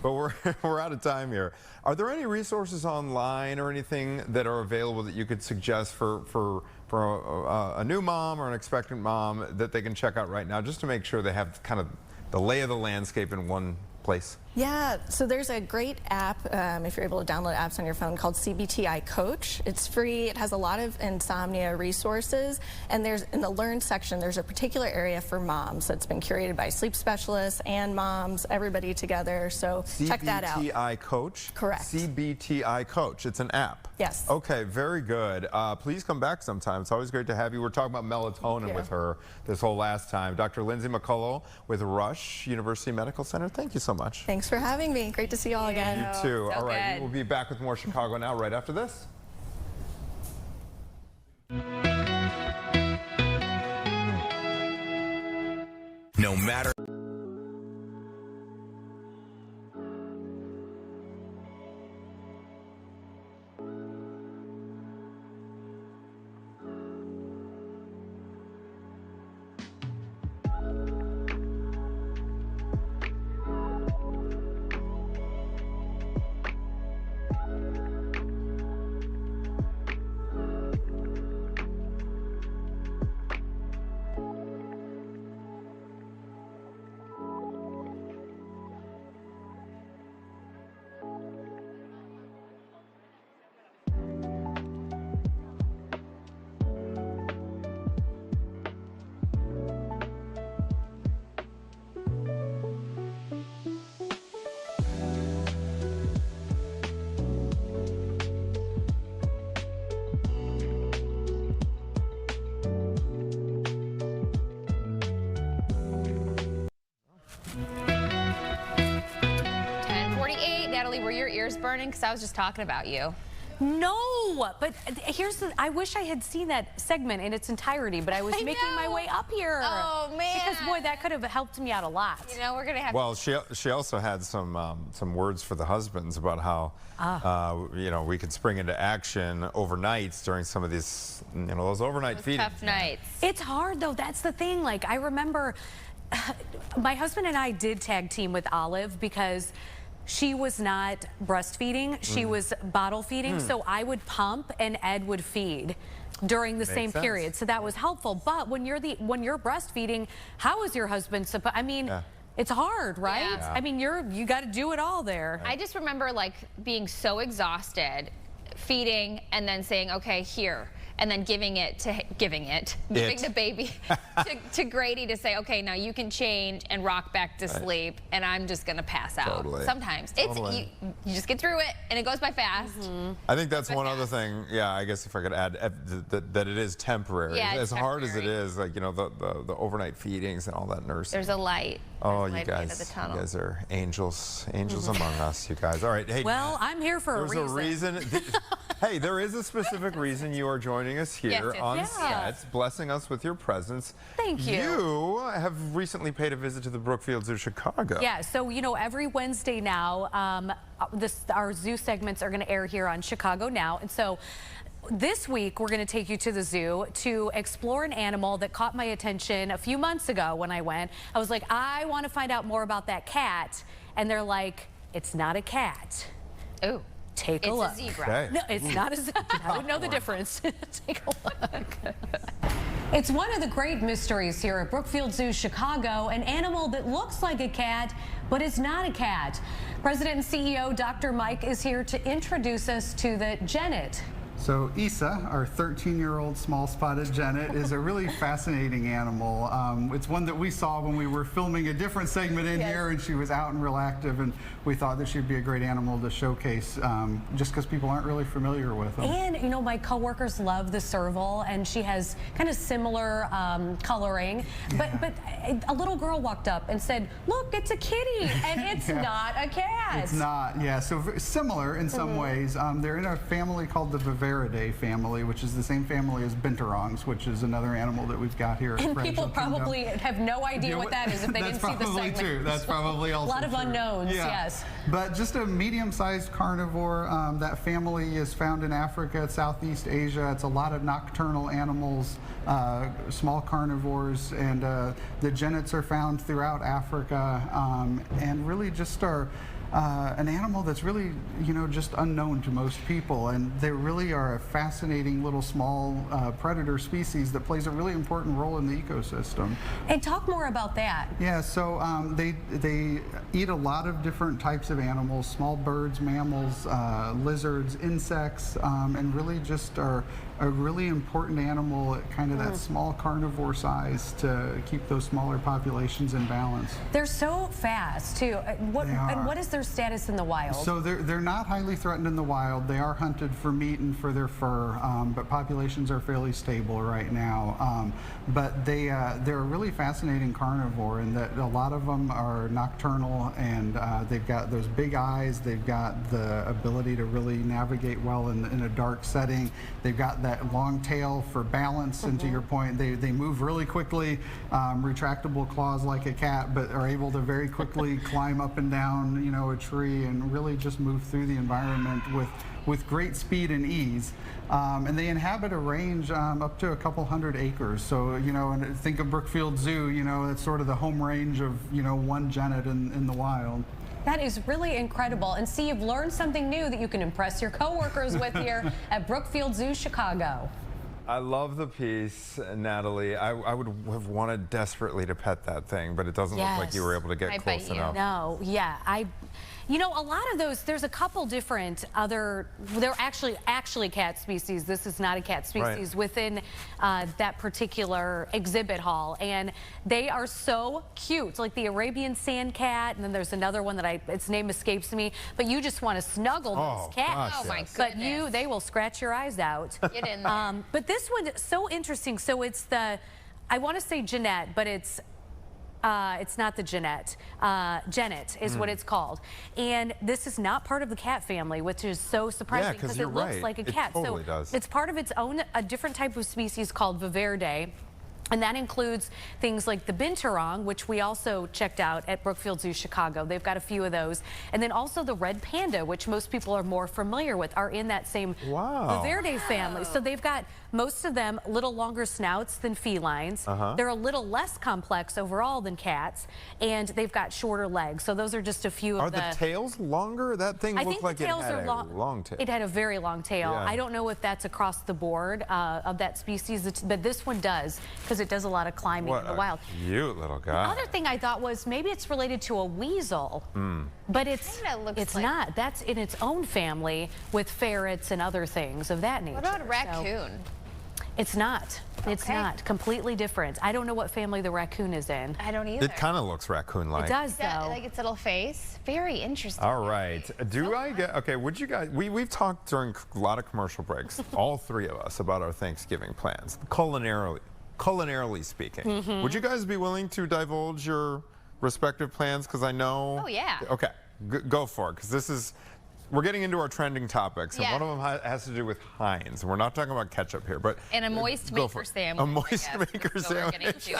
But we're out of time here. Are there any resources online or anything that are available that you could suggest for a new mom or an expectant mom that they can check out right now, just to make sure they have kind of the lay of the landscape in one place? Yeah, so there's a great app, if you're able to download apps on your phone, called CBTI Coach. It's free. It has a lot of insomnia resources, and there's in the Learn section, there's a particular area for moms that's been curated by sleep specialists and moms, everybody together. So check that out. CBTI Coach? Correct. CBTI Coach. It's an app. Yes. Okay, very good. Please come back sometime. It's always great to have you. We're talking about melatonin with her this whole last time. Dr. Lindsay McCullough with Rush University Medical Center. Thank you so much. Thanks for having me. Great to see you all again. You too. So all right, good. we'll be back with more Chicago Now right after this. No matter. Natalie, were your ears burning? Because I was just talking about you. No, but here's the, I wish I had seen that segment in its entirety, but I was making my way up here. Oh, man. Because, boy, that could have helped me out a lot. You know, we're going to have... Well, she also had some words for the husbands about how, you know, we could spring into action overnights during some of these, you know, those overnight feedings. Tough nights. It's hard, though. That's the thing. Like, I remember my husband and I did tag team with Olive because she was not breastfeeding. She was bottle feeding. So I would pump and Ed would feed during the same period. So that was helpful. But when you're breastfeeding, how is your husband supposed? I mean, it's hard, right? Yeah. I mean, you got to do it all there. I just remember like being so exhausted, feeding, and then saying, okay, here. And then giving the baby to Grady to say, okay, now you can change and rock back to sleep, and I'm just gonna pass out. Sometimes it's you just get through it, and it goes by fast. I think that's one other thing. Yeah, I guess if I could add that it is temporary. Yeah, as hard as it is, like, you know, the overnight feedings and all that nursing. There's a light. Oh, you guys are angels among us, you guys. All right, hey. Well, I'm here for a reason. Hey, there is a specific reason you are joining us here on set, blessing us with your presence. Thank you. You have recently paid a visit to the Brookfield Zoo, Chicago. Yeah, so, you know, every Wednesday now, our zoo segments are going to air here on Chicago Now. And so this week, we're going to take you to the zoo to explore an animal that caught my attention a few months ago when I went. I was like, I want to find out more about that cat. And they're like, it's not a cat. Ooh. Take a look. It's a zebra. Okay. No, it's not a zebra. I would know the difference. Take a look. It's one of the great mysteries here at Brookfield Zoo, Chicago, an animal that looks like a cat, but is not a cat. President and CEO Dr. Mike is here to introduce us to the genet. So Issa, our 13-year-old small spotted genet, is a really fascinating animal. It's one that we saw when we were filming a different segment in here, and she was out and real active, and we thought that she'd be a great animal to showcase just because people aren't really familiar with them. And, you know, my coworkers love the serval, and she has kind of similar coloring. But a little girl walked up and said, look, it's a kitty, and it's not a cat. It's not, so similar in some ways. They're in a family called the Bavarian Bavaridae family, which is the same family as binturongs, which is another animal that we've got here. And people probably have no idea what that is if they didn't see the segment. True. That's probably also a lot of true. unknowns, yeah. yes. But just a medium-sized carnivore. That family is found in Africa, Southeast Asia. It's a lot of nocturnal animals, small carnivores, and the genets are found throughout Africa, and really just are an animal that's really, just unknown to most people, and they really are a fascinating little small predator species that plays a really important role in the ecosystem. And talk more about that. Yeah, so they eat a lot of different types of animals, small birds, mammals, lizards, insects, and really just are a really important animal at kind of that small carnivore size to keep those smaller populations in balance. They're so fast too. And what is their status in the wild? So they're not highly threatened in the wild. They are hunted for meat and for their fur, but populations are fairly stable right now. But they're a really fascinating carnivore in that a lot of them are nocturnal, and they've got those big eyes. They've got the ability to really navigate well in a dark setting. They've got that long tail for balance, and to your point, they move really quickly, retractable claws like a cat, but are able to very quickly climb up and down, a tree, and really just move through the environment with great speed and ease. And they inhabit a range up to a couple hundred acres. So, and think of Brookfield Zoo, that's sort of the home range of, one genet in the wild. That is really incredible. And see, you've learned something new that you can impress your coworkers with here at Brookfield Zoo, Chicago. I love the piece, Natalie. I would have wanted desperately to pet that thing, but it doesn't look like you were able to get close enough. No, yeah. A lot of those, there's a couple different they're actually cat species. This is not a cat species within that particular exhibit hall. And they are so cute, like the Arabian sand cat, and then there's another one that its name escapes me, but you just want to snuggle those cats. Oh my goodness. But they will scratch your eyes out. Get in there. But this one is so interesting. So it's I want to say genet, but it's not the genet. Genet is what it's called. And this is not part of the cat family, which is so surprising because it looks like a cat. It totally does. It's part of its own, a different type of species called Bavaridae. And that includes things like the binturong, which we also checked out at Brookfield Zoo, Chicago. They've got a few of those. And then also the red panda, which most people are more familiar with, are in that same Bavaridae family. So they've got, most of them, a little longer snouts than felines. They're a little less complex overall than cats. And they've got shorter legs. So those are just a few of the... Are the tails longer? That thing looked like it had a long tail. It had a very long tail. Yeah. I don't know if that's across the board of that species, but this one does, because it does a lot of climbing in the wild. Cute little guy. The other thing I thought was maybe it's related to a weasel, but it's not. That's in its own family with ferrets and other things of that nature. What about a raccoon? It's not. It's not. Completely different. I don't know what family the raccoon is in. I don't either. It kind of looks raccoon-like. It does, though. Like its little face. Very interesting. All right. Would you guys, we've talked during a lot of commercial breaks, all three of us, about our Thanksgiving plans, culinarily speaking. Would you guys be willing to divulge your respective plans? Because I know... Oh, yeah. Okay, go for it, because we're getting into our trending topics, and one of them has to do with Heinz. We're not talking about ketchup here, but... And a moist maker sandwich. A moist maker sandwich.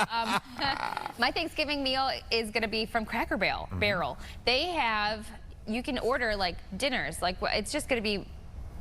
My Thanksgiving meal is going to be from Cracker Barrel. They have, you can order like dinners, like it's just going to be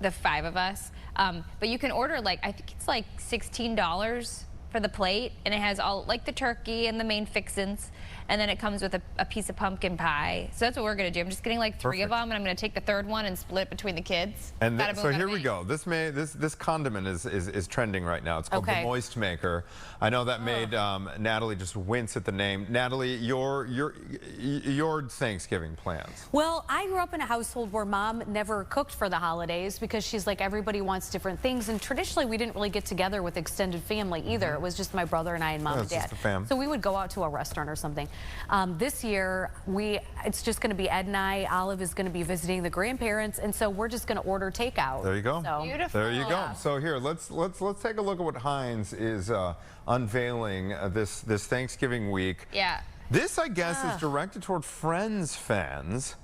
the 5 of us, but you can order like, I think it's like $16 for the plate, and it has all like the turkey and the main fixins, and then it comes with a piece of pumpkin pie. So that's what we're gonna do. I'm just getting like 3 of them, and I'm gonna take the 3rd one and split between the kids. And so here we go. This condiment is trending right now. It's called the Moist Maker. I know that made Natalie just wince at the name. Natalie, your Thanksgiving plans. Well, I grew up in a household where Mom never cooked for the holidays because she's like, everybody wants different things, and traditionally we didn't really get together with extended family either. It was just my brother and I and Mom and Dad. Just the fam. So we would go out to a restaurant or something. This year, it's just going to be Ed and I. Olive is going to be visiting the grandparents, and so we're just going to order takeout. There you go. So, beautiful. There you go. So here, let's take a look at what Heinz is unveiling this Thanksgiving week. Yeah. This, I guess, is directed toward Friends fans.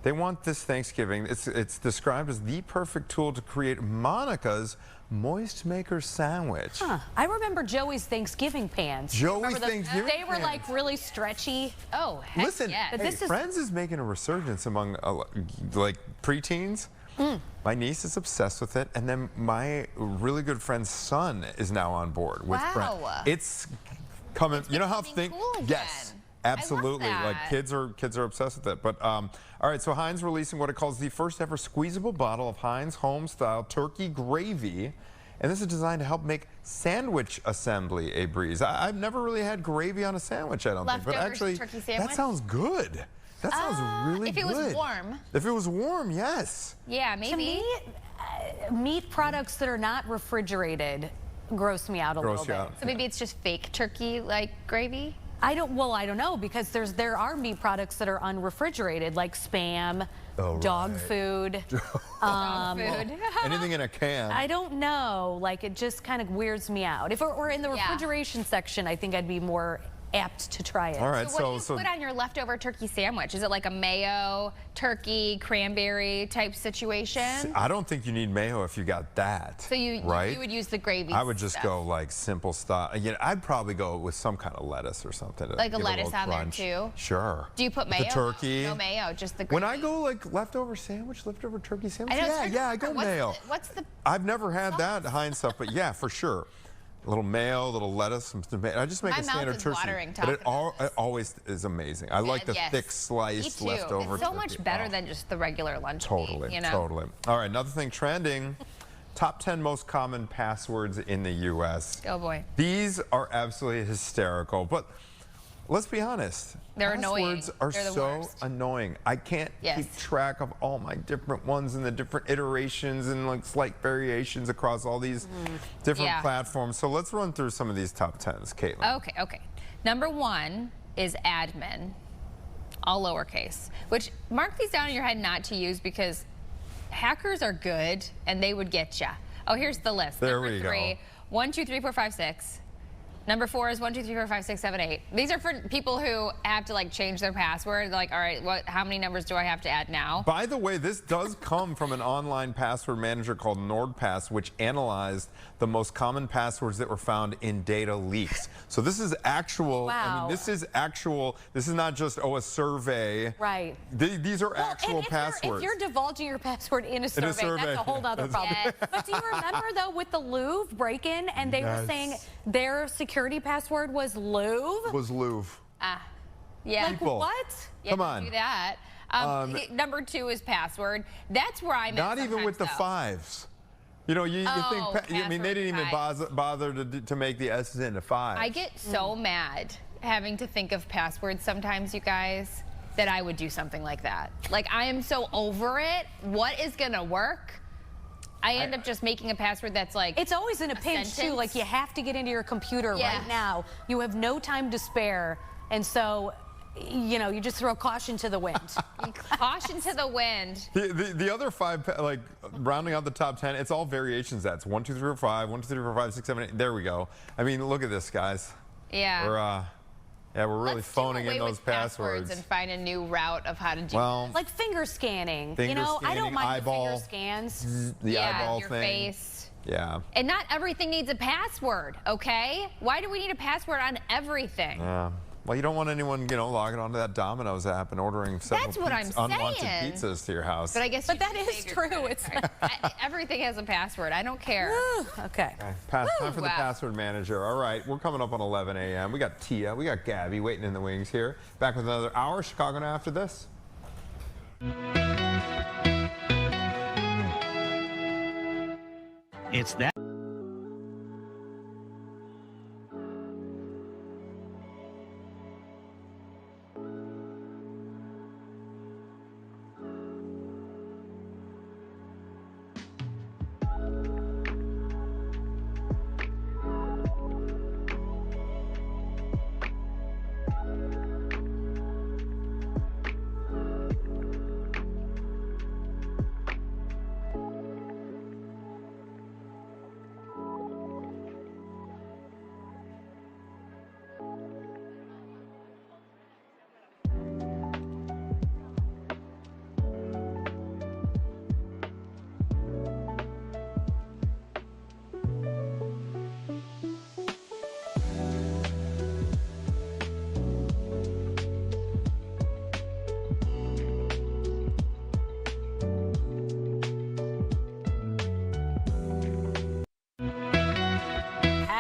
They want this Thanksgiving. It's described as the perfect tool to create Monica's Moist Maker sandwich. Huh. I remember Joey's Thanksgiving pans. Joey's Thanksgiving They were pans. like really stretchy. Oh, heck Listen, yes. But hey, this is- Friends is making a resurgence among like preteens. My niece is obsessed with it, and then my really good friend's son is now on board with Friends. Wow. It's coming. You know how becoming cool again. Yes. I love Absolutely, like that. kids are obsessed with it. But all right, so Heinz releasing what it calls the first ever squeezable bottle of Heinz home-style turkey gravy, and this is designed to help make sandwich assembly a breeze. I've never really had gravy on a sandwich, I don't think, but Leftovers actually, turkey sandwich? that sounds good. That sounds really if good. it was warm. If it was warm, yes. Yeah, maybe. To me, meat products that are not refrigerated gross me out a little Gross you bit. out. So maybe it's just fake turkey like gravy? I don't know because there are meat products that are unrefrigerated, like Spam, dog food. Dog food. Anything in a can. I don't know. Like, it just kind of weirds me out. If it were in the Yeah. refrigeration section, I think I'd be more apt to try it. All right, So what do you put on your leftover turkey sandwich? Is it like a mayo, turkey, cranberry type situation? I don't think you need mayo if you got that. So you would use the gravy I would just stuff. go like simple stuff. You know, I'd probably go with some kind of lettuce or something. To Like a give it lettuce little on there, crunch. too? Sure. Do you put With mayo? The turkey. No mayo, just the When gravy. I go like leftover sandwich, leftover turkey sandwich, I know, it's hard to I go remember. mayo. What's the I've never had that Heinz stuff, but yeah, for sure. A little mayo, a little lettuce, some tomato. I just make My a mouth standard is turkey. watering But it, talking about it always is amazing. I like the yes. thick sliced Me too. leftover It's so turkey. much better Oh. than just the regular lunch Totally, meat, you know? totally. All right, another thing trending. Top 10 most common passwords in the U.S. Oh boy. These are absolutely hysterical, but let's be honest. They're annoying. Passwords are They're the so worst. annoying. I can't Yes. keep track of all my different ones and the different iterations and like slight variations across all these different Yeah. platforms. So let's run through some of these top 10s, Caitlin. Okay. Number 1 is admin, all lowercase, which mark these down in your head not to use because hackers are good and they would get ya. Oh, here's the list. There Number we 3, go. 1, 2, 3, 4, 5, 6. Number 4 is 1, 2, 3, 4, 5, 6, 7, 8. These are for people who have to like change their password. They're like, all right, how many numbers do I have to add now? By the way, this does come from an online password manager called NordPass, which analyzed the most common passwords that were found in data leaks. So this is actual, I Wow. mean, this is actual, this is not just, a survey. Right. These are Well, actual and passwords. if you're divulging your password in a survey, that's a whole other problem. Yes. But do you remember, though, with the Louvre break-in, and they were saying their security password was Louvre? Was Louvre. Yeah. People. What? Yeah, Come don't on. do that. Number 2 is password. That's where I'm Not at even with the sometimes, though. fives. You know, you think, I mean, they didn't even bother to make the S's into fives. I get so mad having to think of passwords sometimes, you guys, that I would do something like that. Like, I am so over it. What is going to work? I end up just making a password that's like It's always in a pinch, too. sentence. Like, you have to get into your computer Yeah. right now. You have no time to spare. And so, you know, you just throw caution to the wind. Caution to the wind. The other 5, like rounding out the top 10, it's all variations. That's 1, 2, 3, 4, 5, 1, 2, 3, 4, 5, 6, 7, 8. There we go. I mean, look at this, guys. Yeah. We're really Let's do phoning away in those with passwords and find a new route of how to do Well, Like finger scanning. Finger you know, I scanning, don't mind eyeball. the finger scans. the eyeball your thing. face. Yeah. And not everything needs a password, okay? Why do we need a password on everything? Yeah. Well, you don't want anyone, logging onto that Domino's app and ordering several That's what I'm unwanted saying. pizzas to your house. But I guess But you that can is save your true. credit It's card. Everything has a password. I don't care. Okay. Time for the Wow. password manager. All right, we're coming up on 11 a.m. We got Tia, we got Gabby waiting in the wings here. Back with another hour. Chicago Now after this. It's that.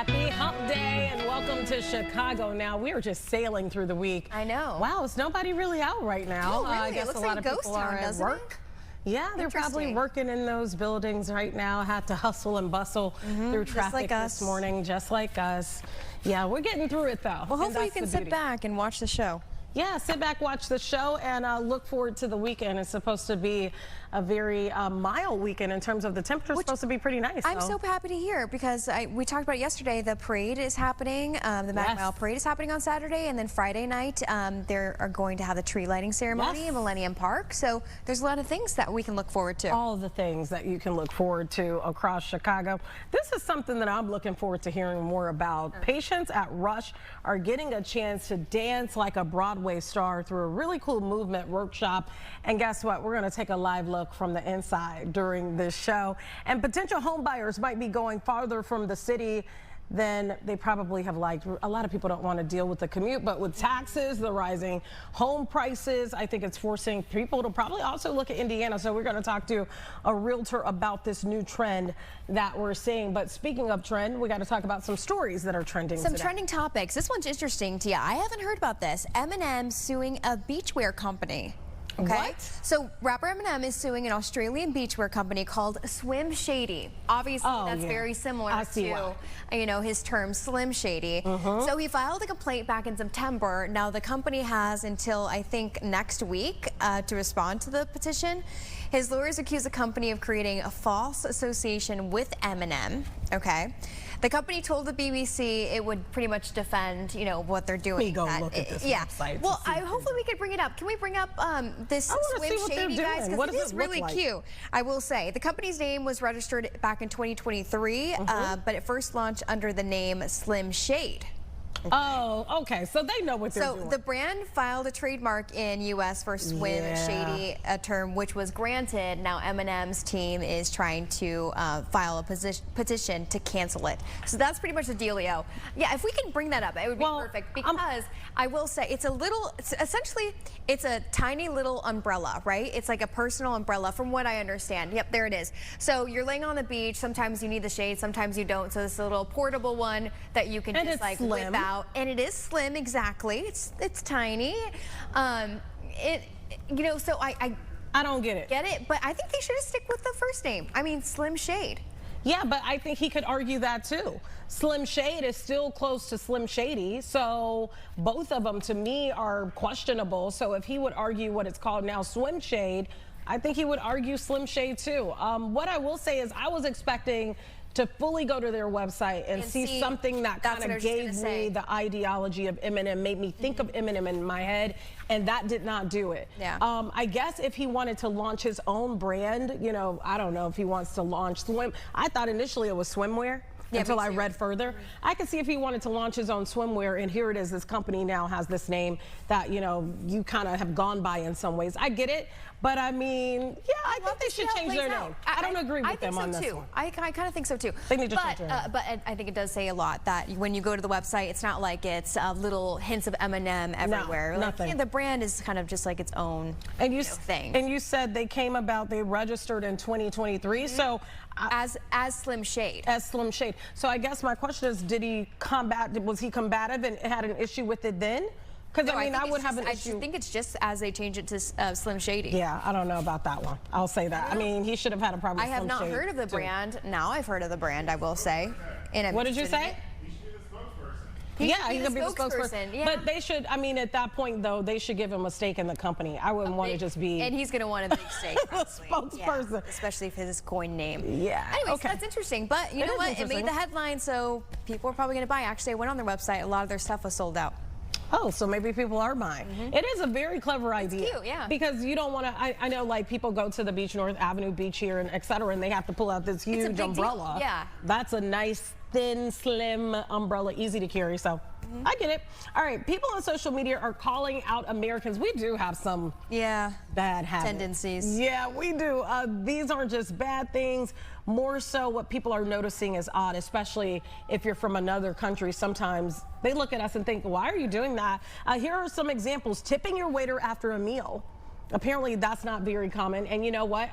Happy hump day and welcome to Chicago Now. We are just sailing through the week. I know. Wow, is nobody really out right now? No, really. I guess It looks a like lot a of ghost people town, are at doesn't work. Yeah, they're probably Interesting. working in those buildings right now. Had to hustle and bustle through traffic like this us. morning, just like us. Yeah, we're getting through it though. Well, and hopefully you that's can the sit beauty. back and watch the show. Yeah, sit back, watch the show, and look forward to the weekend. It's supposed to be a very mild weekend in terms of the temperature. It's supposed to be pretty nice. I'm so happy to hear because we talked about it yesterday. The parade is happening. The Mag Mile Parade is happening on Saturday, and then Friday night they are going to have the tree lighting ceremony in Millennium Park. So there's a lot of things that we can look forward to. All the things that you can look forward to across Chicago. This is something that I'm looking forward to hearing more about. Patients at Rush are getting a chance to dance like a Broadway star through a really cool movement workshop. And guess what? We're going to take a live look from the inside during this show. And potential home buyers might be going farther from the city than they probably have liked. A lot of people don't want to deal with the commute, but with taxes, the rising home prices, I think it's forcing people to probably also look at Indiana. So we're going to talk to a realtor about this new trend that we're seeing. But speaking of trend, we got to talk about some stories that are trending Some today. trending topics. This one's interesting, Tia. I haven't heard about this. Eminem suing a beachwear company. Okay. What? So rapper Eminem is suing an Australian beachwear company called Swim Shady. Obviously, that's very similar to, you know, his term Slim Shady. So he filed a complaint back in September. Now the company has until I think next week to respond to the petition. His lawyers accuse the company of creating a false association with Eminem. Okay. The company told the BBC it would pretty much defend, you know, what they're doing. Let me go look at this website. Well, hopefully we could bring it up. Can we bring up this Swim Shady, guys? Because it is really cute. I will say the company's name was registered back in 2023, but it first launched under the name Slim Shade. Oh, okay. So they know what they're doing. So the brand filed a trademark in U.S. for Swim Shady, a term which was granted. Now Eminem's team is trying to file a petition to cancel it. So that's pretty much the dealio. Yeah, if we can bring that up, it would be perfect because I will say it's a little, essentially, it's a tiny little umbrella, right? It's like a personal umbrella from what I understand. Yep, there it is. So you're laying on the beach. Sometimes you need the shade, sometimes you don't. So it's a little portable one that you can just like whip out. And it is slim, exactly. It's tiny. You know, so I don't get it. Get it? But I think they should stick with the first name. I mean, Slim Shade. Yeah, but I think he could argue that too. Slim Shade is still close to Slim Shady, so both of them to me are questionable. So if he would argue what it's called now, Swim Shade, I think he would argue Slim Shade too. What I will say is I was expecting to fully go to their website and see something that kind of gave me the ideology of Eminem, made me think of Eminem in my head, and that did not do it. Yeah. I guess if he wanted to launch his own brand, you know, I don't know if he wants to launch swim. I thought initially it was swimwear. Until I read further. I could see if he wanted to launch his own swimwear, and here it is, this company now has this name that, you know, you kind of have gone by in some ways. I get it, but I mean, yeah, I think they should change their name. I don't agree with them on this one. I kind of think so too. They need to change their name. But I think it does say a lot that when you go to the website, it's not like it's little hints of Eminem everywhere. No, nothing. Like, the brand is kind of just like its own thing. And you said they came about, they registered in 2023, so as Slim Shade. As Slim Shade. So I guess my question is, was he combative and had an issue with it then? Because I mean, I would have an issue. I think it's just as they change it to Slim Shady. Yeah, I don't know about that one. I'll say that. I mean, he should have had a problem with Slim Shady. I have not heard of the brand. Now I've heard of the brand, I will say. What did you say? Yeah, he could be the spokesperson. Yeah. But they should, I mean, at that point, though, they should give him a stake in the company. I wouldn't want to just be... And he's going to want a big stake, spokesperson. Yeah, especially if his coin name. Yeah. Anyways, that's interesting. But you know what? It made the headline, so people are probably going to buy. Actually, I went on their website. A lot of their stuff was sold out. Oh, so maybe people are buying. It is a very clever idea. It's cute, yeah. Because you don't want to, I know like people go to the beach, North Avenue Beach here and et cetera, and they have to pull out this huge umbrella. Yeah. That's a nice, thin, slim umbrella, easy to carry, so I get it. All right, people on social media are calling out Americans. We do have some bad habits. Tendencies. Yeah, we do. These aren't just bad things. More so what people are noticing is odd, especially if you're from another country. Sometimes they look at us and think, why are you doing that? Here are some examples. Tipping your waiter after a meal. Apparently that's not very common. And you know what?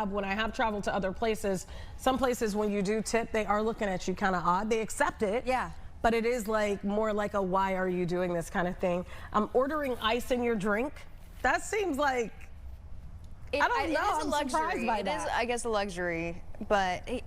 When I have traveled to other places, some places when you do tip, they are looking at you kind of odd. They accept it. Yeah. But it is like more like a why are you doing this kind of thing. Ordering ice in your drink, that seems like, I don't know, It is a I'm surprised by that. It is, I guess, a luxury, but I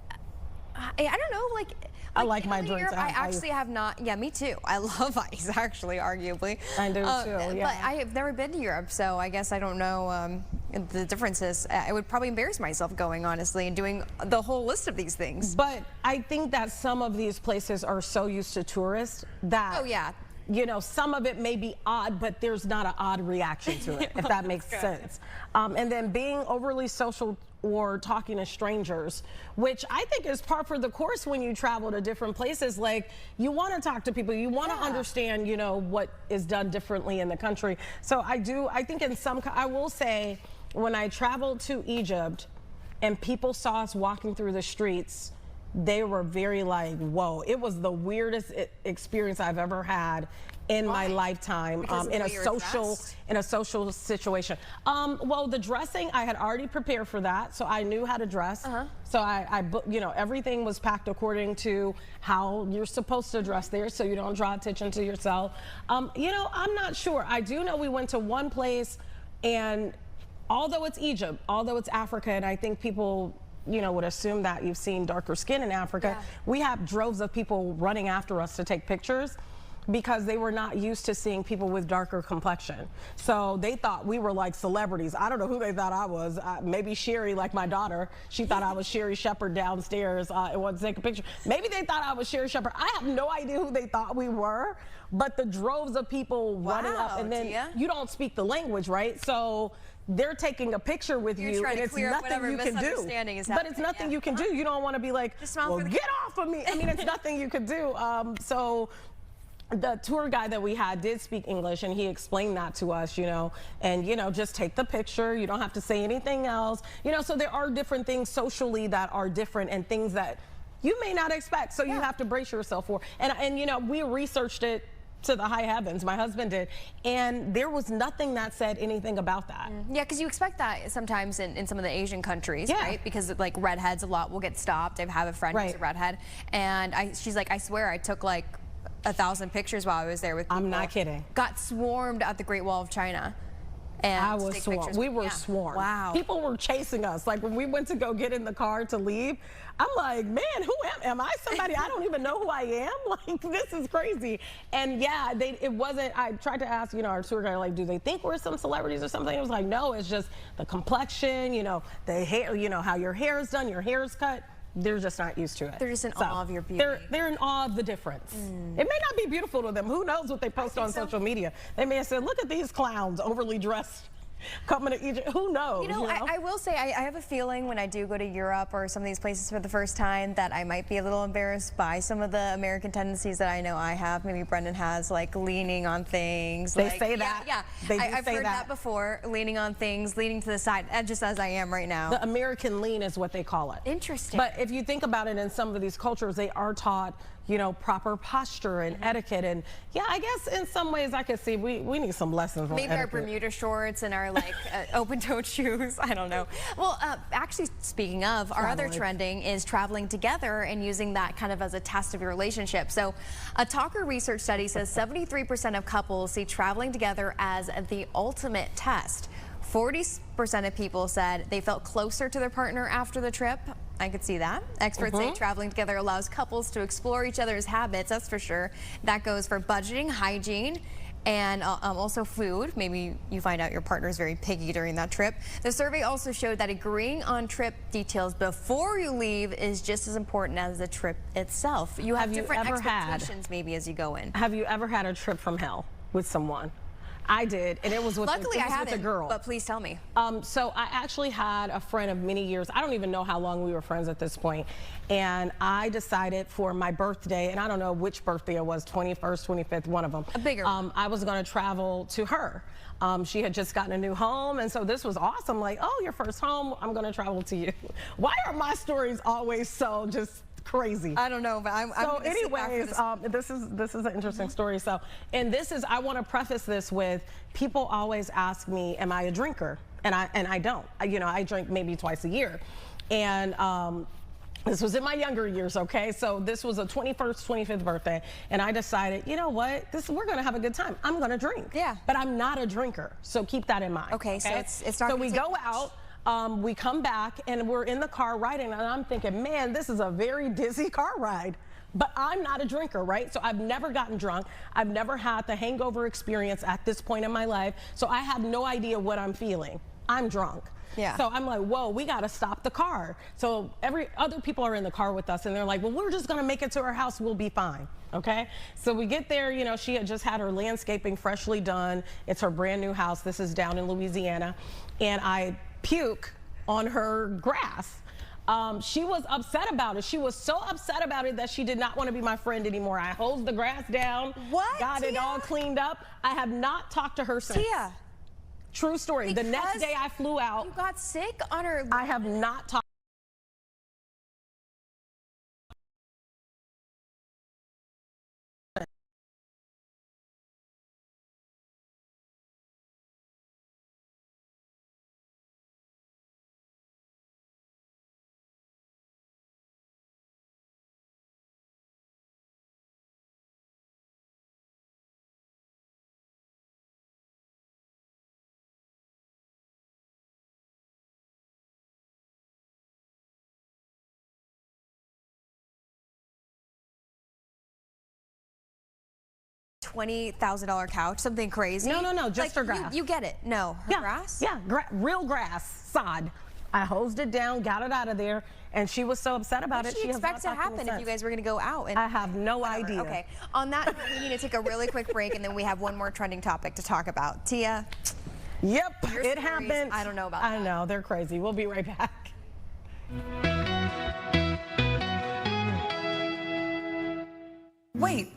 don't know, like I like my drinks. I actually have not. Yeah, me too. I love ice, actually, arguably. I do too. Yeah. But I have never been to Europe, so I guess I don't know the differences. I would probably embarrass myself going, honestly, and doing the whole list of these things. But I think that some of these places are so used to tourists that. Oh yeah. You know, some of it may be odd, but there's not an odd reaction to it, if that makes sense. And then being overly social or talking to strangers, which I think is par for the course when you travel to different places. Like, you want to talk to people, you want to understand, you know, what is done differently in the country. So I think I will say, when I traveled to Egypt and people saw us walking through the streets, they were very like, whoa. It was the weirdest experience I've ever had in my lifetime in a social situation. Well, the dressing, I had already prepared for that, so I knew how to dress. So I you know, everything was packed according to how you're supposed to dress there, so you don't draw attention to yourself. You know, I'm not sure. I do know we went to one place, and although it's Egypt, although it's Africa, and I think people, you know, would assume that you've seen darker skin in Africa. We have droves of people running after us to take pictures because they were not used to seeing people with darker complexion. So they thought we were like celebrities. I don't know who they thought I was. Maybe Sherry, like my daughter, she thought I was Sherry Shepherd downstairs and wanted to take a picture. Maybe they thought I was Sherry Shepherd. I have no idea who they thought we were, but the droves of people running up, and then you don't speak the language, right? So they're taking a picture with you, and it's nothing you can do. But it's nothing you can do. You don't want to be like, well, get off of me. I mean, it's nothing you could do. So the tour guide that we had did speak English, and he explained that to us, you know, and, you know, just take the picture. You don't have to say anything else. You know, so there are different things socially that are different and things that you may not expect. So you have to brace yourself for. And you know, we researched it to the high heavens, my husband did, and there was nothing that said anything about that. Yeah, because you expect that sometimes in some of the Asian countries, right? Because like redheads a lot will get stopped. I have a friend who's a redhead, and she's like, I swear I took like 1,000 pictures while I was there with people. I'm not kidding. Got swarmed at the Great Wall of China. And I was swarmed. We were swarmed. Wow. People were chasing us. Like when we went to go get in the car to leave, I'm like, man, who am I? Somebody I don't even know who I am? Like, this is crazy. And yeah, it wasn't, I tried to ask, you know, our tour guide, like, do they think we're some celebrities or something? It was like, no, it's just the complexion, you know, the hair, you know, how your hair is done, your hair is cut. They're just not used to it. They're just in awe of your beauty. They're in awe of the difference. It may not be beautiful to them. Who knows what they post on social media? They may have said, look at these clowns overly dressed coming to Egypt. Who knows? You know, I will say, I have a feeling when I do go to Europe or some of these places for the first time that I might be a little embarrassed by some of the American tendencies that I know I have. Maybe Brendan has, like leaning on things. They say that. Yeah, I've heard that before, leaning on things, leaning to the side, just as I am right now. The American lean is what they call it. Interesting. But if you think about it, in some of these cultures, they are taught, you know, proper posture and etiquette. And yeah, I guess in some ways I could see we need some lessons on maybe etiquette. Our Bermuda shorts and our like open-toed shoes. I don't know. Well, actually, speaking of, our other trending is traveling together and using that kind of as a test of your relationship. So a Talker research study says 73% of couples see traveling together as the ultimate test. 40% of people said they felt closer to their partner after the trip. I could see that. Experts say traveling together allows couples to explore each other's habits, that's for sure. That goes for budgeting, hygiene, and also food. Maybe you find out your partner is very picky during that trip. The survey also showed that agreeing on trip details before you leave is just as important as the trip itself. You have different expectations maybe as you go in. Have you ever had a trip from hell with someone? I did, and it was with, Luckily, I haven't, with a girl. But please tell me. So I actually had a friend of many years. I don't even know how long we were friends at this point. And I decided for my birthday, and I don't know which birthday it was, 21st, 25th, one of them. A bigger one. I was going to travel to her. She had just gotten a new home, and so this was awesome. Like, oh, your first home, I'm going to travel to you. Why are my stories always so just crazy? I don't know, but so anyways, this is an interesting story. So, and I want to preface this with, people always ask me, am I a drinker? and I don't. You know, I drink maybe twice a year, and this was in my younger years, okay? So this was a 21st, 25th birthday, and I decided, you know what? We're gonna have a good time. I'm gonna drink. Yeah. But I'm not a drinker, so keep that in mind. Okay, so it's not. So we go out. We come back and we're in the car riding, and I'm thinking, man, this is a very dizzy car ride. But I'm not a drinker, right? So I've never gotten drunk. I've never had the hangover experience at this point in my life. So I have no idea what I'm feeling. I'm drunk. Yeah. So I'm like, whoa, we gotta stop the car. So other people are in the car with us, and they're like, well, we're just gonna make it to our house, we'll be fine, okay? So we get there, you know, she had just had her landscaping freshly done. It's her brand new house. This is down in Louisiana. And I puke on her grass. She was upset about it. She was so upset about it that she did not want to be my friend anymore. I hosed the grass down, got it all cleaned up. I have not talked to her since. Tia. True story. Because the next day I flew out. You got sick on her. I have not talked. $20,000 couch, something crazy. No, just her grass. You get it. No, her grass? Yeah, real grass, sod. I hosed it down, got it out of there, and she was so upset about it. What do you expect to happen if you guys were going to go out? And I have no idea. Okay, on that, we need to take a really quick break, and then we have one more trending topic to talk about. Tia? Yep, it happened. I don't know about that. I know, they're crazy. We'll be right back. Wait.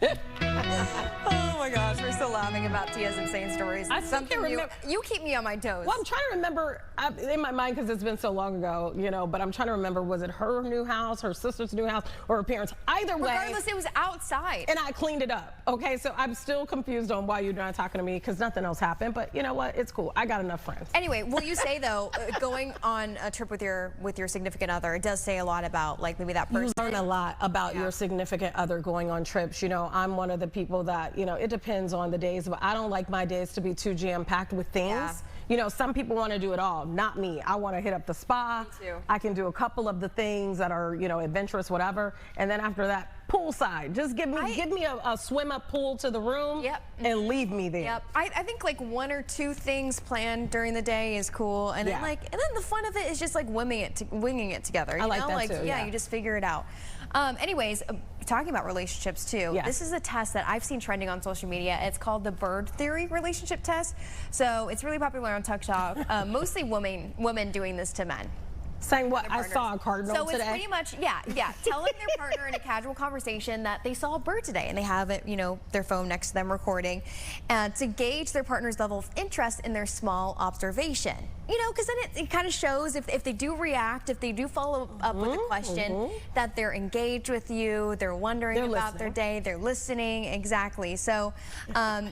Oh my gosh, we're still laughing about Tia's insane stories. You keep me on my toes. Well, I'm trying to remember in my mind, because it's been so long ago, you know, but I'm trying to remember, was it her new house, her sister's new house, or her parents? Either way. Regardless, it was outside. And I cleaned it up. Okay, so I'm still confused on why you're not talking to me, because nothing else happened, but you know what? It's cool. I got enough friends. Anyway, will you say though, going on a trip with your significant other, it does say a lot about like maybe that person. You learn a lot about your significant other going on trips. You know, I'm one of the people that, you know, it depends on the days, but I don't like my days to be too jam-packed with things. Yeah. You know, some people want to do it all, not me. I want to hit up the spa. Me too. I can do a couple of the things that are, you know, adventurous, whatever. And then after that, poolside. Just give me a swim up pool to the room. Yep. And leave me there. Yep. I think like one or two things planned during the day is cool, and then and then the fun of it is just like winging it together. You I like know? that too. Yeah, you just figure it out. Anyways, talking about relationships too. Yes. This is a test that I've seen trending on social media. It's called the bird theory relationship test. So it's really popular on TikTok. Mostly women doing this to men. Saying what? I saw a cardinal today. So it's pretty much, telling their partner in a casual conversation that they saw a bird today, and they have it, you know, their phone next to them recording, to gauge their partner's level of interest in their small observation. You know, because then it kind of shows if they do react, if they do follow up with a question, that they're engaged with you, they're wondering about their day, they're listening, exactly. So,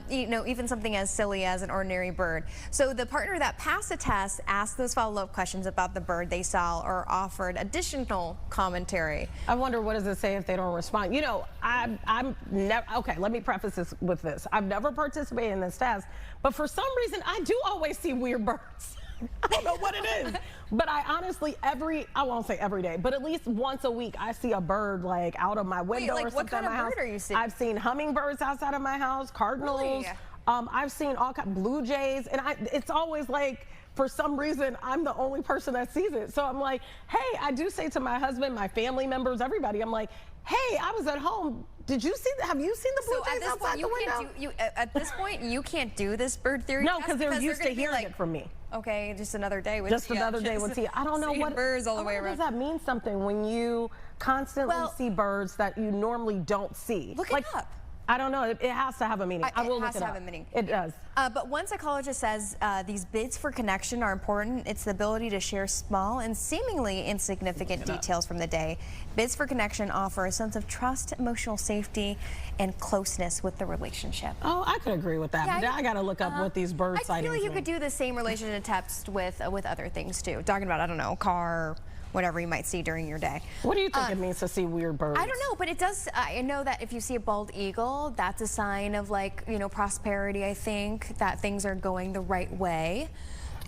you know, even something as silly as an ordinary bird. So the partner that passed the test asked those follow-up questions about the bird they saw or offered additional commentary. I wonder, what does it say if they don't respond? You know, I'm never, okay, let me preface this with this. I've never participated in this test, but for some reason, I do always see weird birds. I don't know what it is. But I honestly, I won't say every day, but at least once a week, I see a bird like out of my window or something. What kind in my of house. bird are you seeing? I've seen hummingbirds outside of my house, cardinals. Really? I've seen all kinds, blue jays, and it's always like, for some reason, I'm the only person that sees it. So I'm like, hey, I do say to my husband, my family members, everybody, I'm like, hey, I was at home. Did you see? Have you seen the blue jays outside the window? At this point, you can't do this bird theory. No, because they're used to hearing it from me. Okay, just another day with Just another day with Tia. I don't know what birds all the way around. Does that mean something when you constantly see birds that you normally don't see? Look it up. I don't know. It has to have a meaning. I will look it up. It has to have a meaning. It does. But one psychologist says these bids for connection are important. It's the ability to share small and seemingly insignificant details from the day. Bids for connection offer a sense of trust, emotional safety, and closeness with the relationship. Oh, I could agree with that. Yeah, but I got to look up what these bird sightings I feel like you mean. could do the same relationship test with other things too. Talking about, I don't know, car, whatever you might see during your day. What do you think it means to see weird birds? I don't know, but it does. I know that if you see a bald eagle, that's a sign of, like, you know, prosperity, I think, that things are going the right way.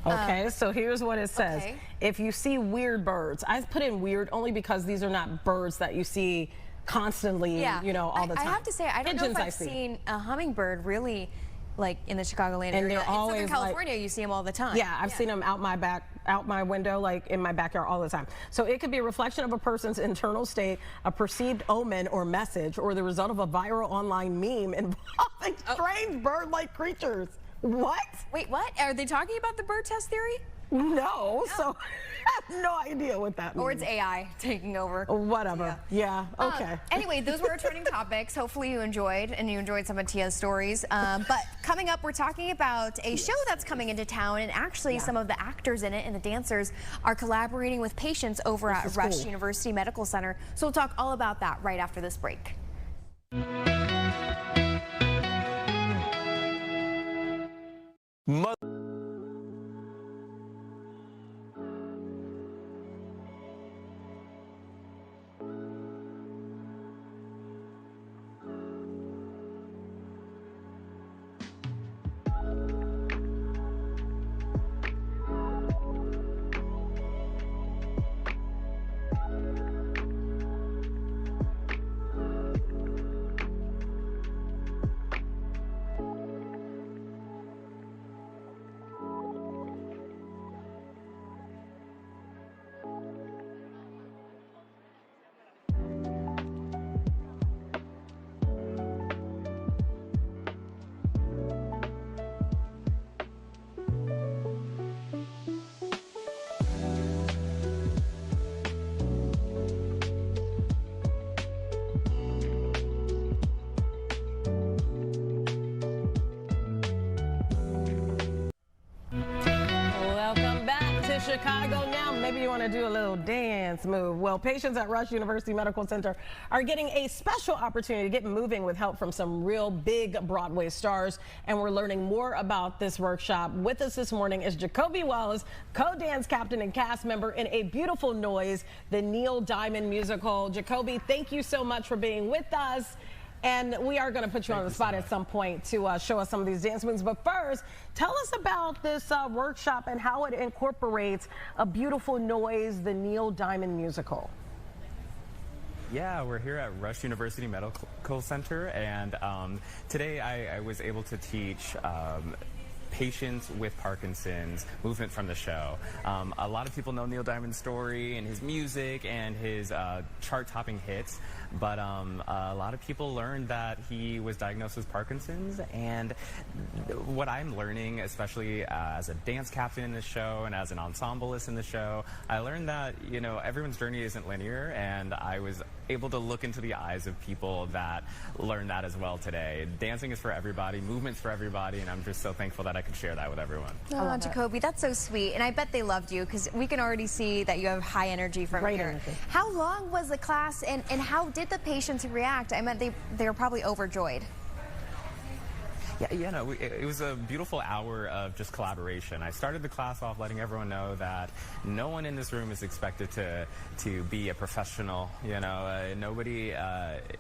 Okay, so here's what it says. Okay. If you see weird birds, I put in weird only because these are not birds that you see constantly, you know, all the time. I have to say, I don't know if I've seen a hummingbird really, like, in the Chicagoland area. They're always in Southern California, you see them all the time. Yeah, I've seen them out my window, like in my backyard all the time. So it could be a reflection of a person's internal state, a perceived omen or message, or the result of a viral online meme involving strange bird-like creatures. What? Wait, what? Are they talking about the bird test theory? No, so I have no idea what that means. Or it's AI taking over. Whatever. Yeah, okay. Anyway, those were our trending topics. Hopefully you enjoyed, and you enjoyed some of Tia's stories. But coming up, we're talking about a show that's coming into town, and actually some of the actors in it and the dancers are collaborating with patients over at Rush University Medical Center. So we'll talk all about that right after this break. Chicago Now. Maybe you want to do a little dance move. Well, patients at Rush University Medical Center are getting a special opportunity to get moving with help from some real big Broadway stars. And we're learning more about this workshop. With us this morning is Jacoby Wells, co-dance captain and cast member in A Beautiful Noise, the Neil Diamond musical. Jacoby, thank you so much for being with us. And we are going to put you on the spot at some point to show us some of these dance moves. But first, tell us about this workshop and how it incorporates A Beautiful Noise, the Diamond musical. Yeah, we're here at Rush University Medical Center, and today I was able to teach patients with Parkinson's movement from the show. A lot of people know Neil Diamond's story and his music and his chart-topping hits, but a lot of people learned that he was diagnosed with Parkinson's. And what I'm learning, especially as a dance captain in the show and as an ensemblist in the show, I learned that, you know, everyone's journey isn't linear, and I was able to look into the eyes of people that learned that as well today. Dancing is for everybody, movement's for everybody, and I'm just so thankful that I could share that with everyone. Oh, Jacoby, that's so sweet. And I bet they loved you, because we can already see that you have high energy from here. Energy. How long was the class, and how did the patients react? I meant they were probably overjoyed. No, it was a beautiful hour of just collaboration. I started the class off letting everyone know that no one in this room is expected to be a professional. Nobody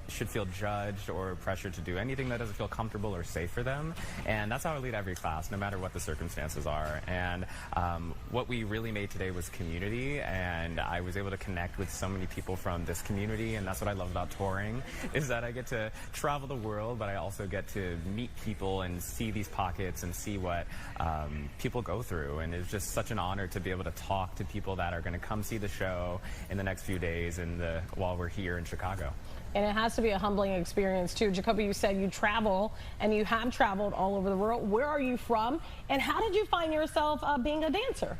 should feel judged or pressured to do anything that doesn't feel comfortable or safe for them. And that's how I lead every class, no matter what the circumstances are. And what we really made today was community, and I was able to connect with so many people from this community, and that's what I love about touring, is that I get to travel the world, but I also get to meet people and see these pockets and see what people go through. And it's just such an honor to be able to talk to people that are going to come see the show in the next few days while we're here in Chicago. And it has to be a humbling experience too. Jacoby, you said you travel, and you have traveled all over the world. Where are you from, and how did you find yourself being a dancer?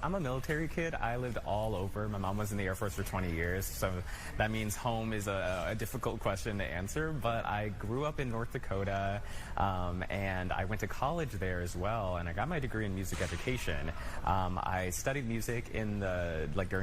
I'm a military kid. I lived all over. My mom was in the Air Force for 20 years, so that means home is a difficult question to answer. But I grew up in North Dakota, and I went to college there as well, and I got my degree in music education. I studied music during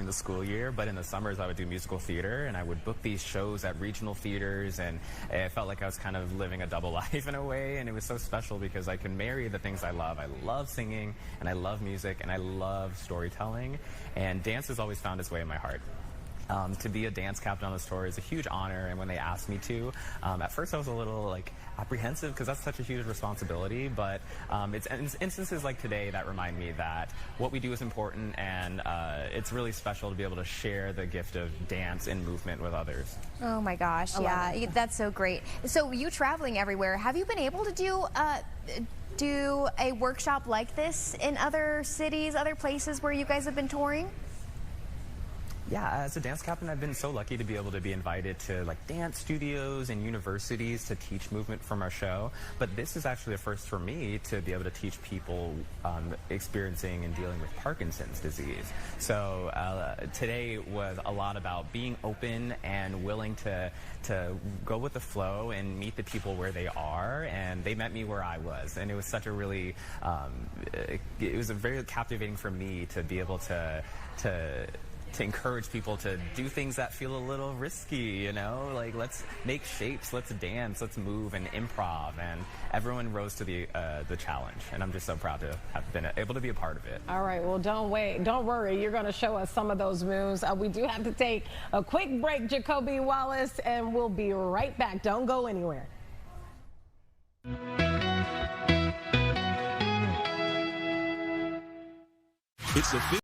the school year, but in the summers I would do musical theater, and I would book these shows at regional theaters, and it felt like I was kind of living a double life in a way, and it was so special because I can marry the things I love. I love singing, and I love music, and I love storytelling, and dance has always found its way in my heart. To be a dance captain on this tour is a huge honor, and when they asked me to, at first I was a little apprehensive because that's such a huge responsibility, but it's instances like today that remind me that what we do is important, and it's really special to be able to share the gift of dance and movement with others. Oh my gosh, yeah, that's so great. So you traveling everywhere, have you been able to do a workshop like this in other cities, other places where you guys have been touring? Yeah, as a dance captain, I've been so lucky to be able to be invited to dance studios and universities to teach movement from our show. But this is actually a first for me to be able to teach people experiencing and dealing with Parkinson's disease. So today was a lot about being open and willing to go with the flow and meet the people where they are, and they met me where I was, and it was such a really it was a very captivating for me to be able to encourage people to do things that feel a little risky, let's make shapes, let's dance, let's move and improv, and everyone rose to the challenge, and I'm just so proud to have been able to be a part of it. All right, well, don't worry, you're going to show us some of those moves. We do have to take a quick break, Jacoby Wallace, and we'll be right back. Don't go anywhere. It's a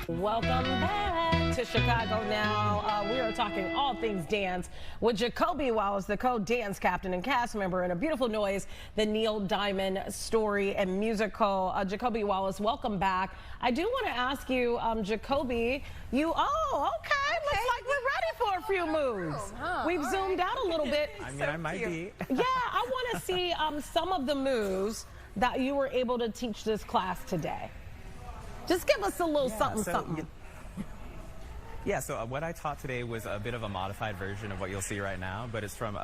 Welcome back to Chicago Now. We are talking all things dance with Jacoby Wallace, the co-dance captain and cast member in A Beautiful Noise, the Neil Diamond story and musical. Jacoby Wallace, welcome back. I do want to ask you, Jacoby, looks like we're ready for a few moves. We've zoomed out a little bit. I mean, I might be. Yeah, I want to see some of the moves that you were able to teach this class today. Just give us a little something. Yeah, so what I taught today was a bit of a modified version of what you'll see right now, but it's from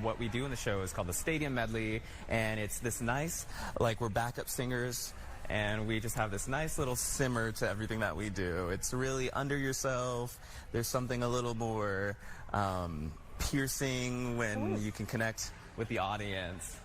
what we do in the show is called the Stadium Medley, and it's this nice, we're backup singers, and we just have this nice little simmer to everything that we do. It's really under yourself. There's something a little more piercing when you can connect with the audience.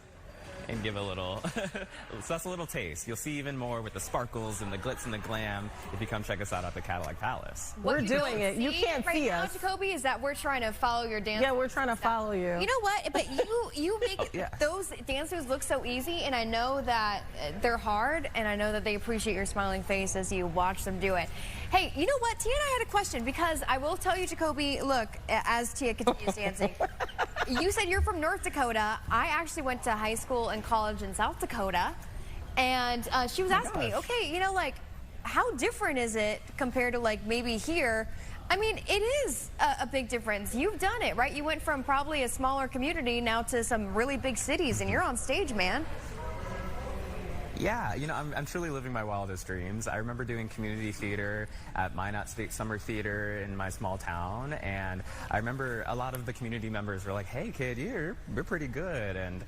and give a little, so that's a little taste. You'll see even more with the sparkles and the glitz and the glam if you come check us out at the Cadillac Palace. We're doing it. You can't right see now, us. Jacoby, is that we're trying to follow your dance. Yeah, we're trying to follow you. You know what? But you make those dancers look so easy, and I know that they're hard, and I know that they appreciate your smiling face as you watch them do it. Hey, you know what? Tia and I had a question, because I will tell you, Jacoby, look, as Tia continues dancing, you said you're from North Dakota. I actually went to high school and college in South Dakota, and she was asking me, okay, you know, like, how different is it compared to, like, maybe here? I mean, it is a big difference. You've done it, right? You went from probably a smaller community now to some really big cities, and you're on stage, man. Yeah, you know, I'm truly living my wildest dreams. I remember doing community theater at Minot State Summer Theater in my small town, and I remember a lot of the community members were like, "Hey, kid, you're pretty good," and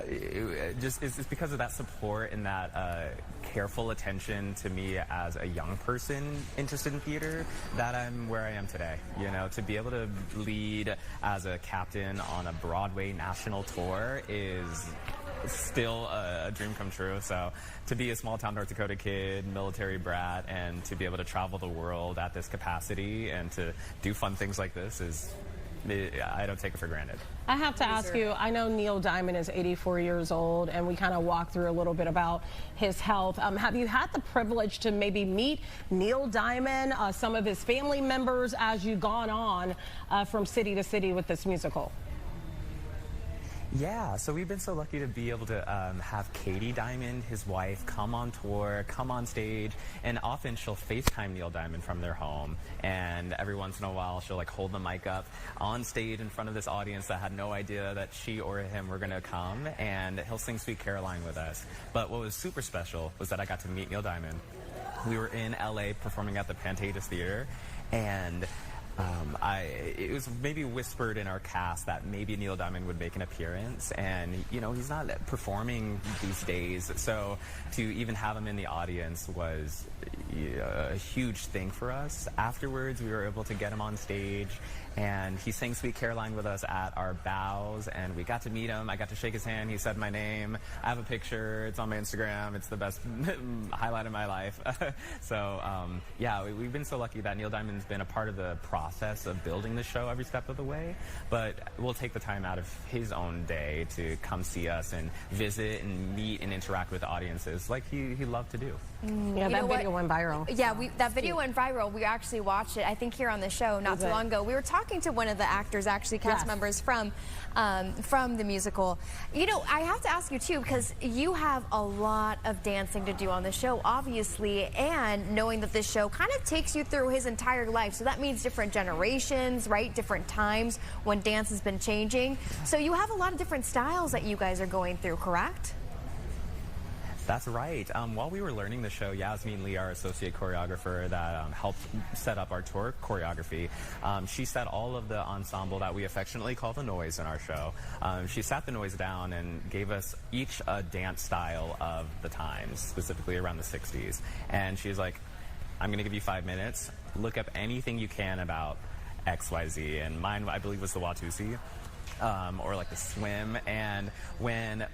it's because of that support and that careful attention to me as a young person interested in theater that I'm where I am today. You know, to be able to lead as a captain on a Broadway national tour is still a dream come true. So to be a small town North Dakota kid, military brat, and to be able to travel the world at this capacity and to do fun things like this I don't take it for granted. I have to ask you, I know Neil Diamond is 84 years old, and we kind of walked through a little bit about his health. Have you had the privilege to maybe meet Neil Diamond, some of his family members, as you've gone on from city to city with this musical? Yeah, so we've been so lucky to be able to have Katie Diamond, his wife, come on tour, come on stage, and often she'll FaceTime Neil Diamond from their home, and every once in a while she'll like hold the mic up on stage in front of this audience that had no idea that she or him were going to come, and he'll sing Sweet Caroline with us. But what was super special was that I got to meet Neil Diamond. We were in LA performing at the Pantages Theater, and it was maybe whispered in our cast that maybe Neil Diamond would make an appearance, and you know, he's not performing these days, so to even have him in the audience was a huge thing for us. Afterwards, we were able to get him on stage, and he sang Sweet Caroline with us at our bows, and we got to meet him. I got to shake his hand. He said my name. I have a picture. It's on my Instagram. It's the best highlight of my life. So yeah, we've been so lucky that Neil Diamond's been a part of the process of building the show every step of the way, but we'll take the time out of his own day to come see us and visit and meet and interact with audiences like he loved to do. Yeah, that video went viral. Yeah, that video went viral. We actually watched it, I think, here on the show not too long ago. We were talking to one of the actors, actually, cast members from the musical. You know, I have to ask you, too, because you have a lot of dancing to do on the show, obviously, and knowing that this show kind of takes you through his entire life. So that means different generations, right? Different times when dance has been changing. So you have a lot of different styles that you guys are going through, correct? That's right. While we were learning the show, Yasmin Lee, our associate choreographer that helped set up our tour choreography, she set all of the ensemble that we affectionately call the noise in our show. She sat the noise down and gave us each a dance style of the times, specifically around the 60s. And she's like, I'm going to give you 5 minutes. Look up anything you can about XYZ. And mine, I believe, was the Watusi. Or like the swim, and when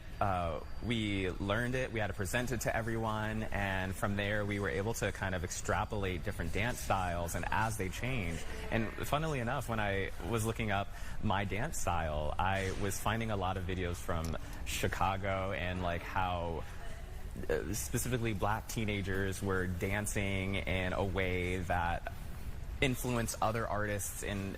we learned it, we had to present it to everyone, and from there we were able to kind of extrapolate different dance styles and as they change. And funnily enough, when I was looking up my dance style, I was finding a lot of videos from Chicago and like how specifically black teenagers were dancing in a way that influence other artists and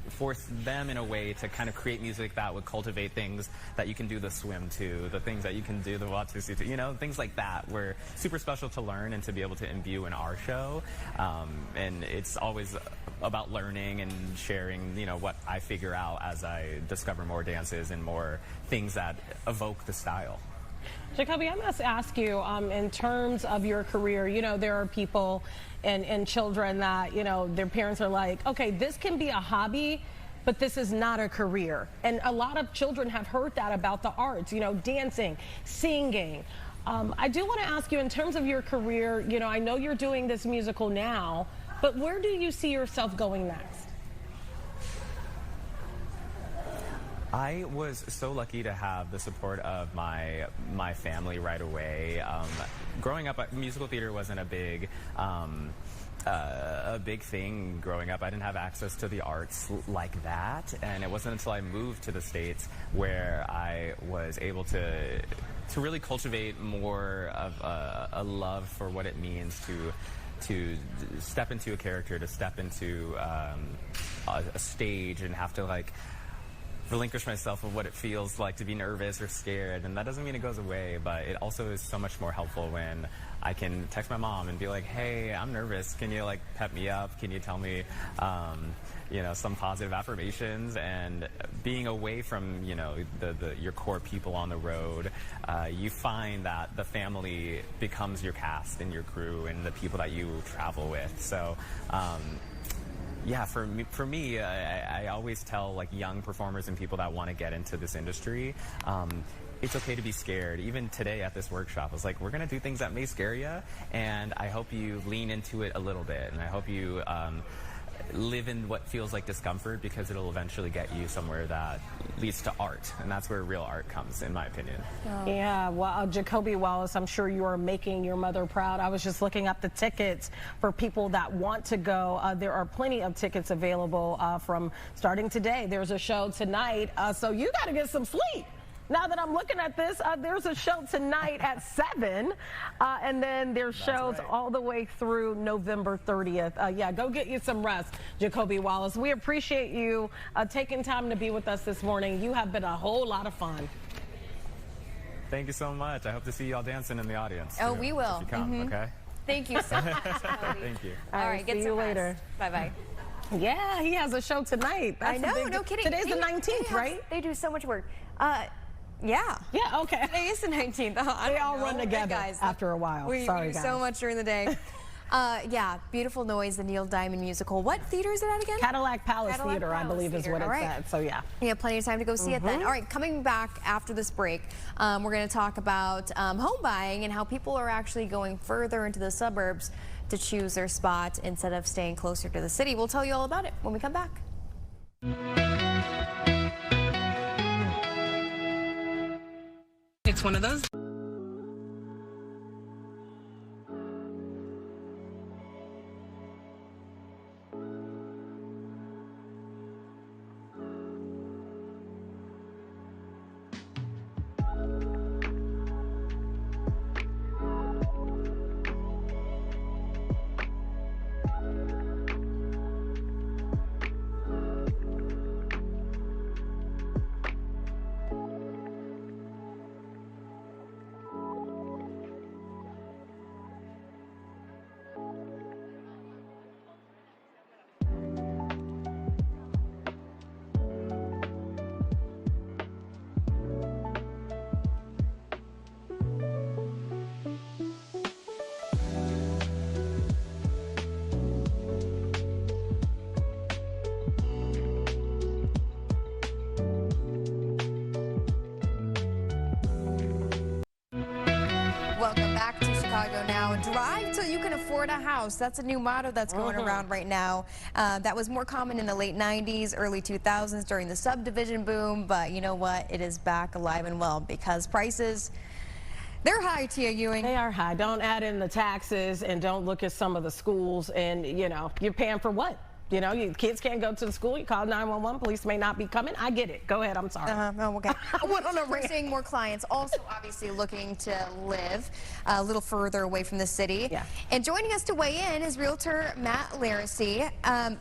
force them in a way to kind of create music that would cultivate things that you can do the swim to, the things that you can do the Watusi to, you know, things like that were super special to learn and to be able to imbue in our show. And it's always about learning and sharing, you know, what I figure out as I discover more dances and more things that evoke the style. Jacoby, I must ask you, in terms of your career, you know, there are people and children that, you know, their parents are like, okay, this can be a hobby, but this is not a career. And a lot of children have heard that about the arts, you know, dancing, singing. I do want to ask you, in terms of your career, you know, I know you're doing this musical now, but where do you see yourself going next? I was so lucky to have the support of my family right away. Growing up, musical theater wasn't a big thing growing up. I didn't have access to the arts like that, and it wasn't until I moved to the States where I was able to really cultivate more of a love for what it means to step into a character, to step into a stage and have to like relinquish myself of what it feels like to be nervous or scared. And that doesn't mean it goes away, but it also is so much more helpful when I can text my mom and be like, hey, I'm nervous. Can you like pep me up? Can you tell me, you know, some positive affirmations? And being away from, you know, your core people on the road, you find that the family becomes your cast and your crew and the people that you travel with. So, yeah, for me, I always tell like young performers and people that want to get into this industry, it's okay to be scared. Even today at this workshop, I was like, we're going to do things that may scare you, and I hope you lean into it a little bit, and I hope you live in what feels like discomfort, because it'll eventually get you somewhere that leads to art, and that's where real art comes, in my opinion. Yeah, well, Jacoby Wallace, I'm sure you are making your mother proud. I was just looking up the tickets for people that want to go. There are plenty of tickets available from starting today. There's a show tonight, so you got to get some sleep. Now that I'm looking at this, there's a show tonight at 7, and then there's shows all the way through November 30th. Yeah, go get you some rest, Jacoby Wallace. We appreciate you taking time to be with us this morning. You have been a whole lot of fun. Thank you so much. I hope to see you all dancing in the audience. Oh, we will. If you come, okay? Thank you so much. Thank you. All right, get see some you rest. later. Bye-bye. Yeah, he has a show tonight. I know, no kidding. Today's the 19th, right? They do so much work. Yeah. Yeah, okay. Today is the 19th. They all run together guys, after a while. Sorry, we do guys. so much during the day. Yeah, Beautiful Noise, the Neil Diamond musical. What theater is it at again? Cadillac Palace Theater, I believe is what it said. So, yeah. You have plenty of time to go see it then. All right, coming back after this break, we're going to talk about home buying and how people are actually going further into the suburbs to choose their spot instead of staying closer to the city. We'll tell you all about it when we come back. It's one of those. Welcome back to Chicago Now. Drive till you can afford a house. That's a new motto that's going around right now. That was more common in the late 90s, early 2000s during the subdivision boom. But you know what? It is back alive and well because prices, they're high, Tia Ewing. They are high. Don't add in the taxes and don't look at some of the schools and, you know, you're paying for what? You know, your kids can't go to the school. You call 911. Police may not be coming. I get it. Go ahead. I'm sorry. Oh, okay. We're seeing more clients also obviously looking to live a little further away from the city. Yeah. And joining us to weigh in is realtor Matt Laracy.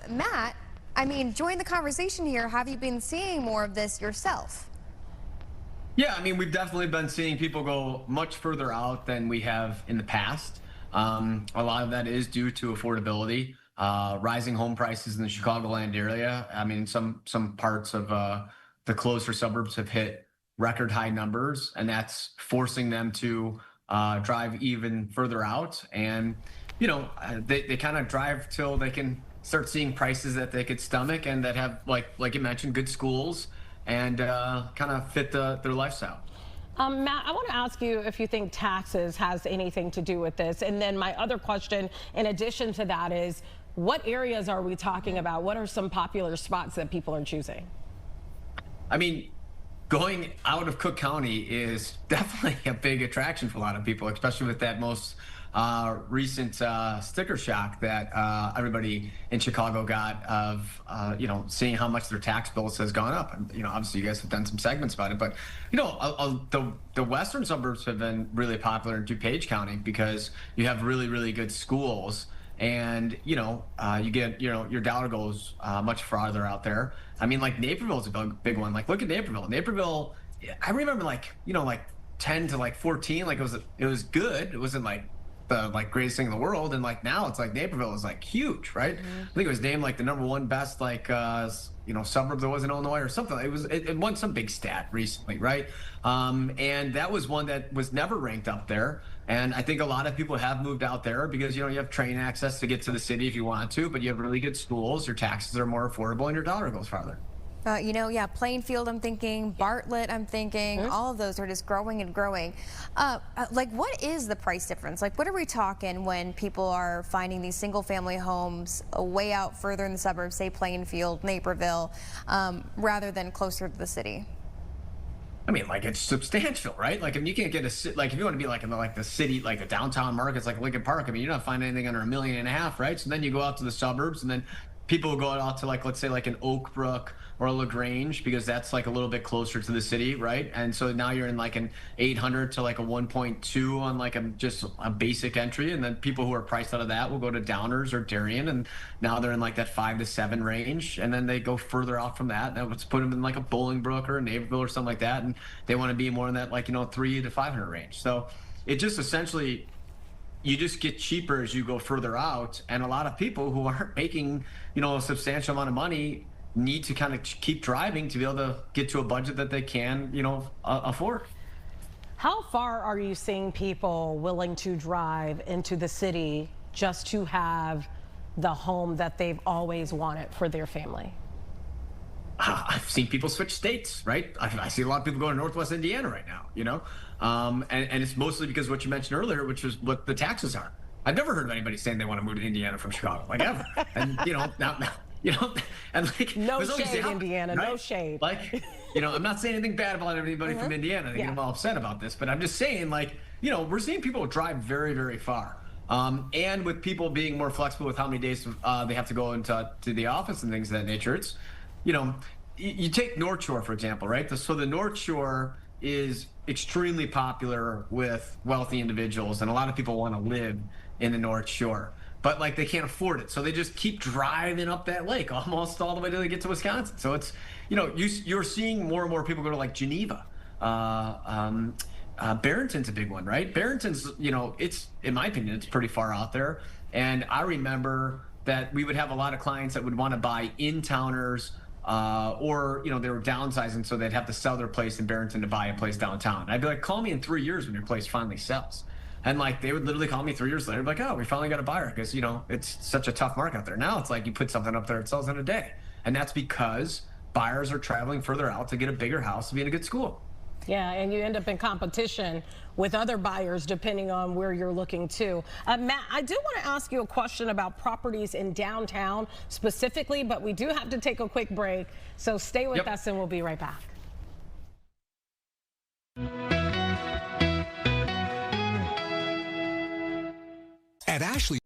Matt, I mean, join the conversation here. Have you been seeing more of this yourself? Yeah, I mean, we've definitely been seeing people go much further out than we have in the past. A lot of that is due to affordability. Rising home prices in the Chicagoland area. I mean, some parts of the closer suburbs have hit record high numbers, and that's forcing them to drive even further out. And, you know, they kind of drive till they can start seeing prices that they could stomach and that have, like you mentioned, good schools and kind of fit their lifestyle. Matt, I want to ask you if you think taxes has anything to do with this. And then my other question, in addition to that, is what areas are we talking about? What are some popular spots that people are choosing? I mean, going out of Cook County is definitely a big attraction for a lot of people, especially with that most recent sticker shock that everybody in Chicago got of, seeing how much their tax bills has gone up. And, obviously you guys have done some segments about it, but, the western suburbs have been really popular in DuPage County because you have really, really good schools. And, you get, your dollar goes much farther out there. I mean, like Naperville is a big one. Like, look at Naperville. Naperville, I remember like 10 to 14, like it was good. It wasn't like the greatest thing in the world. And like now it's like Naperville is like huge, right? Mm-hmm. I think it was named like the #1 best suburb there was in Illinois or something. It won some big stat recently, right? And that was one that was never ranked up there. And I think a lot of people have moved out there because, you have train access to get to the city if you want to, but you have really good schools, your taxes are more affordable, and your dollar goes farther. Plainfield, I'm thinking, Bartlett, I'm thinking, all of those are just growing and growing. What is the price difference? Like, what are we talking when people are finding these single-family homes way out further in the suburbs, say Plainfield, Naperville, rather than closer to the city? I mean, like, it's substantial, right? Like, if you can't get if you want to be like in the city, like the downtown markets, like Lincoln Park, I mean, you're not finding anything under $1.5 million, right? So then you go out to the suburbs, and then people will go out to let's say an Oak Brook or a LaGrange, because that's like a little bit closer to the city, right? And so now you're in like an 800 to like a 1.2 on like just a basic entry, and then people who are priced out of that will go to Downers or Darien, and now they're in like that 5 to 7 range, and then they go further out from that. And let's put them in like a Bolingbrook or a Naperville or something like that, and they want to be more in that 3 to 500 range. So it just essentially, you just get cheaper as you go further out, and a lot of people who aren't making a substantial amount of money need to kind of keep driving to be able to get to a budget that they can afford. How far are you seeing people willing to drive into the city just to have the home that they've always wanted for their family? I've seen people switch states, right? I see a lot of people going to Northwest Indiana right now, and it's mostly because of what you mentioned earlier, which is what the taxes are. I've never heard of anybody saying they want to move to Indiana from Chicago, like ever. And now, and like no shade, Indiana, right? no shade. Like, I'm not saying anything bad about anybody from Indiana. They get all upset about this, but I'm just saying, we're seeing people drive very, very far. And with people being more flexible with how many days they have to go into the office and things of that nature, it's, you take North Shore, for example, right? So the North Shore is extremely popular with wealthy individuals, and a lot of people want to live in the North Shore, but they can't afford it, so they just keep driving up that lake almost all the way till they get to Wisconsin. So it's, you're seeing more and more people go to Geneva. Barrington's a big one, right? Barrington's, it's, in my opinion, it's pretty far out there. And I remember that we would have a lot of clients that would want to buy in-towners, or they were downsizing, so they'd have to sell their place in Barrington to buy a place downtown. I'd be like, call me in 3 years when your place finally sells. And they would literally call me 3 years later, like, oh, we finally got a buyer, because it's such a tough market out there. Now it's like you put something up there, it sells in a day, and that's because buyers are traveling further out to get a bigger house to be in a good school. Yeah, and you end up in competition with other buyers depending on where you're looking to. Matt, I do want to ask you a question about properties in downtown specifically, but we do have to take a quick break, so stay with us and we'll be right back. At Ashley.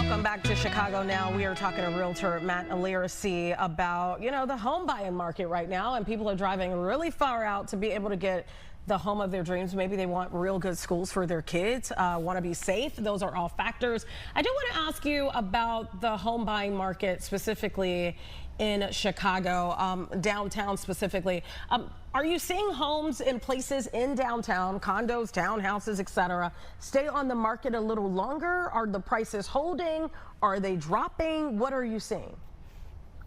Welcome back to Chicago Now. We are talking to realtor Matt Alirisi about, the home buying market right now, and people are driving really far out to be able to get the home of their dreams. Maybe they want real good schools for their kids, want to be safe. Those are all factors. I do want to ask you about the home buying market specifically in Chicago, downtown specifically. Are you seeing homes in places in downtown, condos, townhouses, etc., stay on the market a little longer? Are the prices holding? Are they dropping? What are you seeing?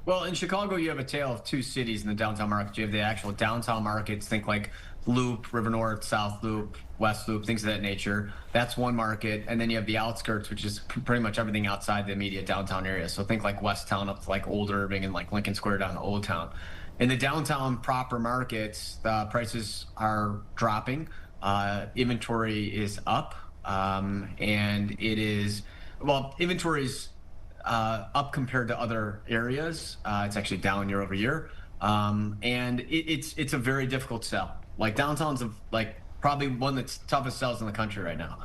Well, in Chicago, you have a tale of two cities in the downtown market. You have the actual downtown markets, think like Loop, River North, South Loop, West Loop, things of that nature. That's one market. And then you have the outskirts, which is pretty much everything outside the immediate downtown area. So think like West Town up to like Old Irving and like Lincoln Square down to Old Town. In the downtown proper markets, the prices are dropping. Inventory is up. And it is, well, inventory's up compared to other areas. It's actually down year over year. And it's a very difficult sell. Like downtown's like probably one that's toughest sells in the country right now.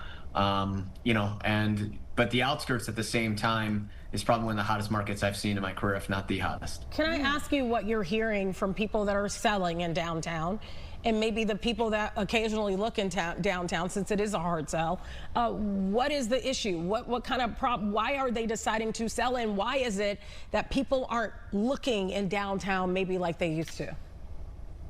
But the outskirts at the same time is probably one of the hottest markets I've seen in my career, if not the hottest. Can I ask you what you're hearing from people that are selling in downtown, and maybe the people that occasionally look in downtown, since it is a hard sell? What is the issue? What kind of why are they deciding to sell, and why is it that people aren't looking in downtown maybe like they used to?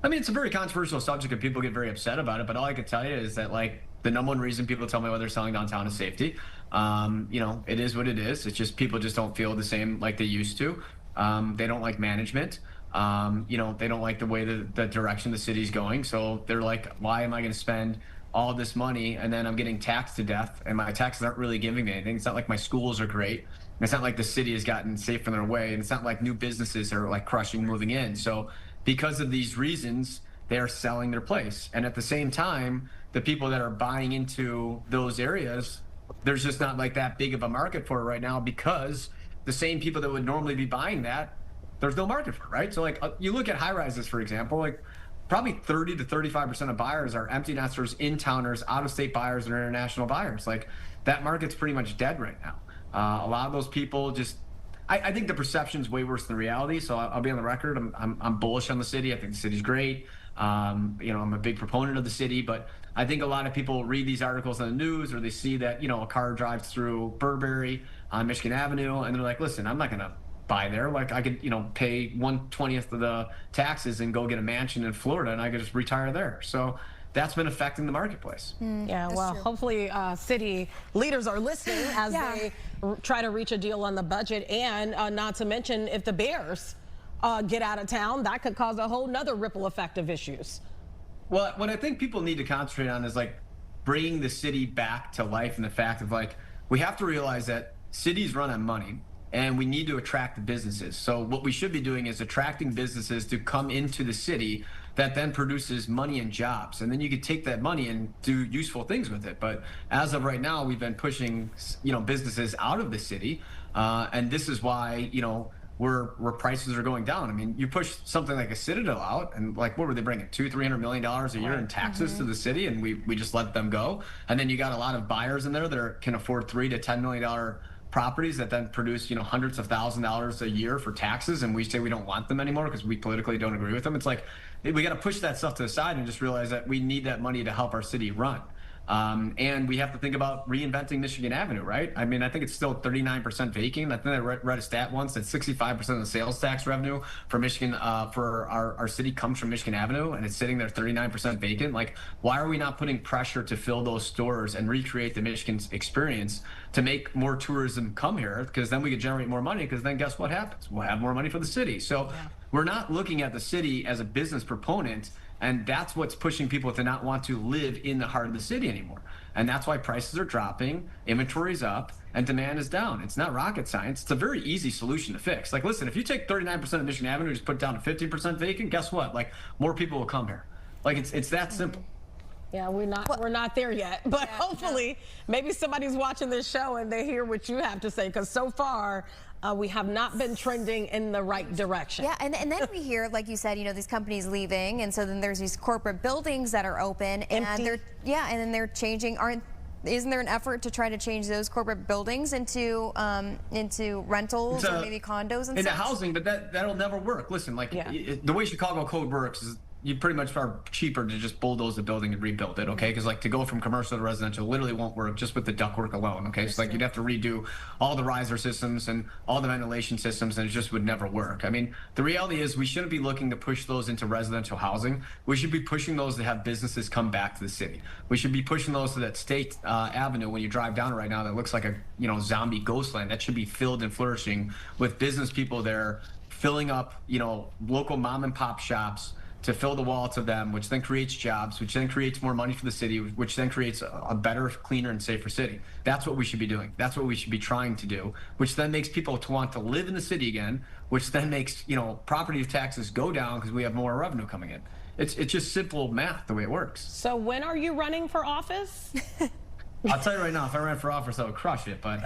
I mean, it's a very controversial subject and people get very upset about it, but all I can tell you is that like the number one reason people tell me why they're selling downtown is safety. It is what it is. It's just people just don't feel the same like they used to. They don't like management. They don't like the way the direction the city's going. So they're like, why am I going to spend all this money and then I'm getting taxed to death and my taxes aren't really giving me anything? It's not like my schools are great. It's not like the city has gotten safe in their way, and it's not like new businesses are like crushing moving in. So because of these reasons, they are selling their place. And at the same time, the people that are buying into those areas, there's just not like that big of a market for it right now, because the same people that would normally be buying that, there's no market for it, right? So like you look at high rises, for example, like probably 30 to 35% of buyers are empty nesters, in-towners, out-of-state buyers, and international buyers. Like that market's pretty much dead right now. A lot of those people just, I think the perception's way worse than reality. So I'll be on the record. I'm bullish on the city. I think the city's great. I'm a big proponent of the city, but I think a lot of people read these articles on the news, or they see that, a car drives through Burberry on Michigan Avenue, and they're like, listen, I'm not going to buy there. Like I could, pay 1/20th of the taxes and go get a mansion in Florida, and I could just retire there. So that's been affecting the marketplace. Yeah, well, hopefully city leaders are listening as they try to reach a deal on the budget, and not to mention if the Bears get out of town, that could cause a whole nother ripple effect of issues. Well, what I think people need to concentrate on is like bringing the city back to life, and the fact of like, we have to realize that cities run on money, and we need to attract the businesses. So what we should be doing is attracting businesses to come into the city that then produces money and jobs. And then you could take that money and do useful things with it. But as of right now, we've been pushing, businesses out of the city. And this is why, where prices are going down. I mean, you push something like a Citadel out, and like, what were they bringing? $200-300 million a year in taxes to the city, and we just let them go. And then you got a lot of buyers in there that can afford $3 to $10 million properties that then produce, hundreds of $1,000s a year for taxes, and we say we don't want them anymore because we politically don't agree with them. It's like, we got to push that stuff to the side and just realize that we need that money to help our city run. And we have to think about reinventing Michigan Avenue, right? I mean, I think it's still 39% vacant. I think I read a stat once that 65% of the sales tax revenue for Michigan, for our city, comes from Michigan Avenue, and it's sitting there 39% vacant. Like, why are we not putting pressure to fill those stores and recreate the Michigan experience to make more tourism come here? Because then we could generate more money, because then guess what happens? We'll have more money for the city. So we're not looking at the city as a business proponent. And that's what's pushing people to not want to live in the heart of the city anymore. And that's why prices are dropping, inventory's up, and demand is down. It's not rocket science. It's a very easy solution to fix. Like, listen, if you take 39% of Michigan Avenue and just put it down to 15% vacant, guess what? Like, more people will come here. Like, it's that simple. Yeah, we're not there yet, but hopefully maybe somebody's watching this show and they hear what you have to say, because so far we have not been trending in the right direction. Yeah, and then we hear, like you said, these companies leaving, and so then there's these corporate buildings that are open, and empty. and then they're changing. isn't there an effort to try to change those corporate buildings into rentals or maybe condos and into such? housing? But that'll never work. Listen, like the way Chicago code works is you pretty much are cheaper to just bulldoze the building and rebuild it, okay? Because like to go from commercial to residential literally won't work just with the ductwork alone, okay? So like you'd have to redo all the riser systems and all the ventilation systems, and it just would never work. I mean, the reality is we shouldn't be looking to push those into residential housing. We should be pushing those to have businesses come back to the city. We should be pushing those to that State Avenue when you drive down it right now that looks like a zombie ghost land. That should be filled and flourishing with business people there, filling up local mom and pop shops to fill the wallets of them, which then creates jobs, which then creates more money for the city, which then creates a better, cleaner, and safer city. That's what we should be doing. That's what we should be trying to do, which then makes people to want to live in the city again, which then makes, property taxes go down because we have more revenue coming in. It's just simple math the way it works. So when are you running for office? I'll tell you right now, if I ran for office, I would crush it. But,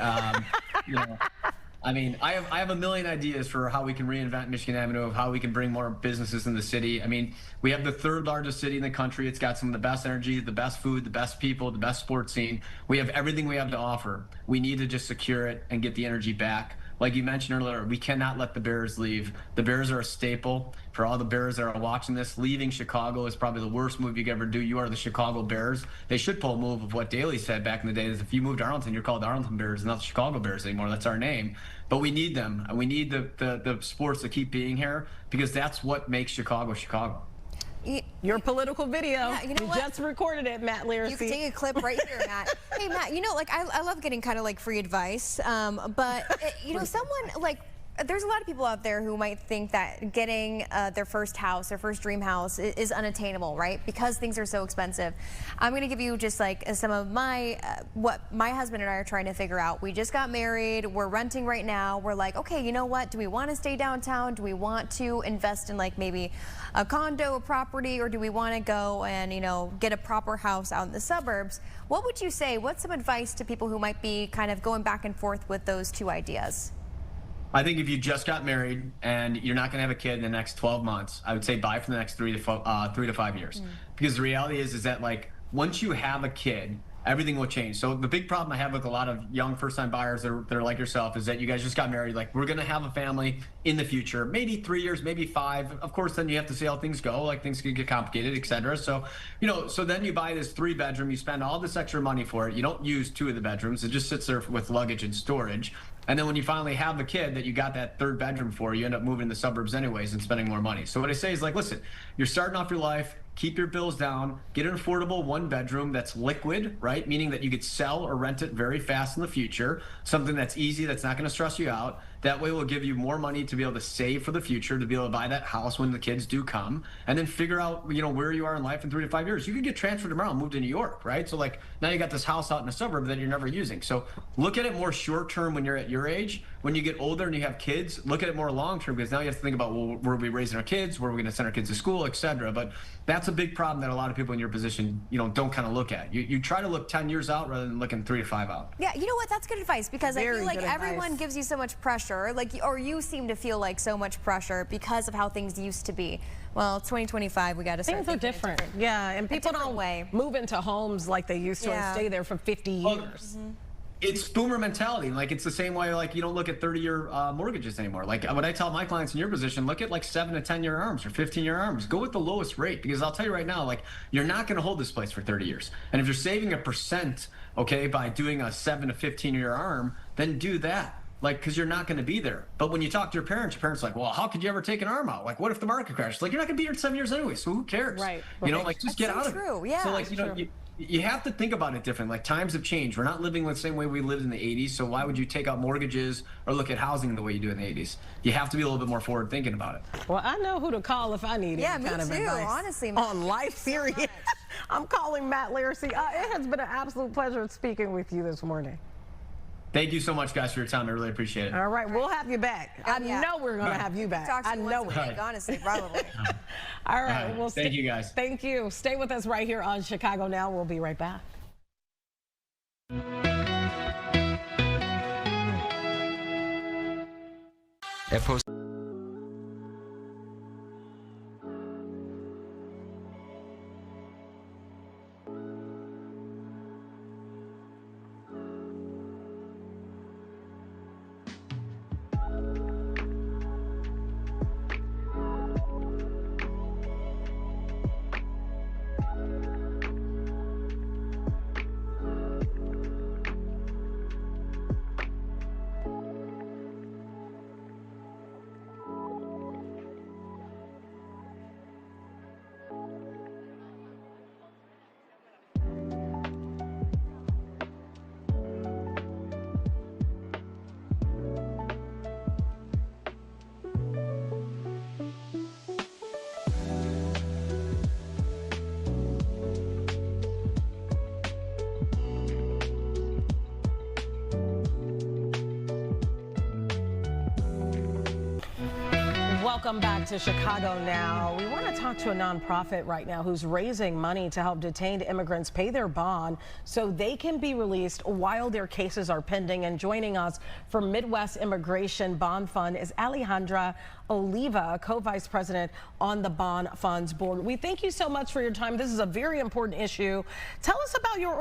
I mean, I have a million ideas for how we can reinvent Michigan Avenue, of how we can bring more businesses in the city. I mean, we have the 3rd largest city in the country. It's got some of the best energy, the best food, the best people, the best sports scene. We have everything we have to offer. We need to just secure it and get the energy back. Like you mentioned earlier, we cannot let the Bears leave. The Bears are a staple. For all the Bears that are watching this, leaving Chicago is probably the worst move you could ever do. You are the Chicago Bears. They should pull a move of what Daley said back in the day, is if you moved to Arlington, you're called the Arlington Bears, not the Chicago Bears anymore. That's our name. But we need them. And we need the sports to keep being here, because that's what makes Chicago, Chicago. Your political video. Yeah, you know what? Just recorded it, Matt Liracy. You can take a clip right here, Matt. Hey, Matt, I love getting kind of like free advice, but someone like, there's a lot of people out there who might think that getting their first house, their first dream house is unattainable, right? Because things are so expensive. I'm going to give you just like some of what my husband and I are trying to figure out. We just got married. We're renting right now. We're like, okay, you know what? Do we want to stay downtown? Do we want to invest in like maybe a condo, a property, or do we want to go and, get a proper house out in the suburbs? What would you say? What's some advice to people who might be kind of going back and forth with those two ideas? I think if you just got married and you're not going to have a kid in the next 12 months, I would say buy for the next 3 to 5 years. Because the reality is that like once you have a kid, everything will change. So the big problem I have with a lot of young first-time buyers that are like yourself is that you guys just got married. Like, we're going to have a family in the future, maybe 3 years, maybe 5. Of course, then you have to see how things go. Like, things can get complicated, etc. So, so then you buy this 3-bedroom, you spend all this extra money for it. You don't use 2 of the bedrooms. It just sits there with luggage and storage. And then when you finally have the kid that you got that 3rd bedroom for, you end up moving in the suburbs anyways and spending more money. So what I say is like, listen, you're starting off your life, keep your bills down, get an affordable 1-bedroom that's liquid, right? Meaning that you could sell or rent it very fast in the future, something that's easy, that's not going to stress you out. That way will give you more money to be able to save for the future, to be able to buy that house when the kids do come, and then figure out, where you are in life in 3 to 5 years. You could get transferred tomorrow and move to New York, right? So like now you got this house out in a suburb that you're never using. So look at it more short term when you're at your age. When you get older and you have kids, look at it more long term, because now you have to think about, well, where are we raising our kids? Where are we going to send our kids to school, etc. But that's a big problem that a lot of people in your position, don't kind of look at. You try to look 10 years out rather than looking 3 to 5 out. Yeah, you know what? That's good advice, because I feel like everyone gives you so much pressure, or you seem to feel like so much pressure because of how things used to be. Well, 2025, we got to start. Things are different. Yeah, and people don't move into homes like they used to and stay there for 50 years. It's boomer mentality. Like, it's the same way, like, you don't look at 30-year mortgages anymore. Like, what I tell my clients in your position, look at like 7 to 10-year ARMs or 15-year ARMs. Go with the lowest rate, because I'll tell you right now, like, you're not going to hold this place for 30 years. And if you're saving 1%, okay, by doing a 7 to 15-year ARM, then do that. Like, because you're not going to be there. But when you talk to your parents are like, well, how could you ever take an arm out? Like, what if the market crashes? Like, you're not going to be here in 7 years anyway, so who cares? Right. Like, just get out of it. Yeah. So, like, you have to think about it different. Like, times have changed. We're not living the same way we lived in the 80s, so why would you take out mortgages or look at housing the way you do in the 80s? You have to be a little bit more forward thinking about it. Well, I know who to call if I need any kind of advice. Honestly, on life, period. I'm calling Matt Liracy. It has been an absolute pleasure speaking with you this morning. Thank you so much, guys, for your time. I really appreciate it. All right, we'll have you back. I know we're going to have you back. I know it. Honestly, probably. All right. Well, thank you, guys. Thank you. Stay with us right here on Chicago Now. We'll be right back. Welcome back to Chicago Now. We want to talk to a nonprofit right now who's raising money to help detained immigrants pay their bond so they can be released while their cases are pending. And joining us from Midwest Immigration Bond Fund is Alejandra Oliva, co-vice president on the Bond Fund's board. We thank you so much for your time. This is a very important issue. Tell us about your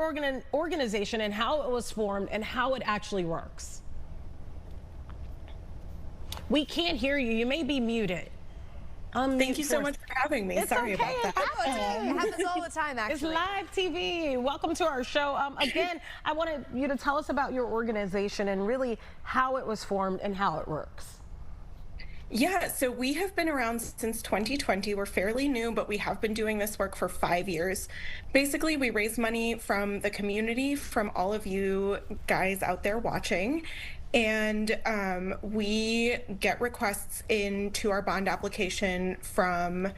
organization and how it was formed and how it actually works. We can't hear you. You may be muted. Thank you so much for having me. It's Sorry okay. about that. It happens all the time, actually. It's live TV. Welcome to our show. Again, I wanted you to tell us about your organization and really how it was formed and how it works. Yeah, so we have been around since 2020. We're fairly new, but we have been doing this work for 5 years. Basically, we raise money from the community, from all of you guys out there watching. And we get requests into our bond application from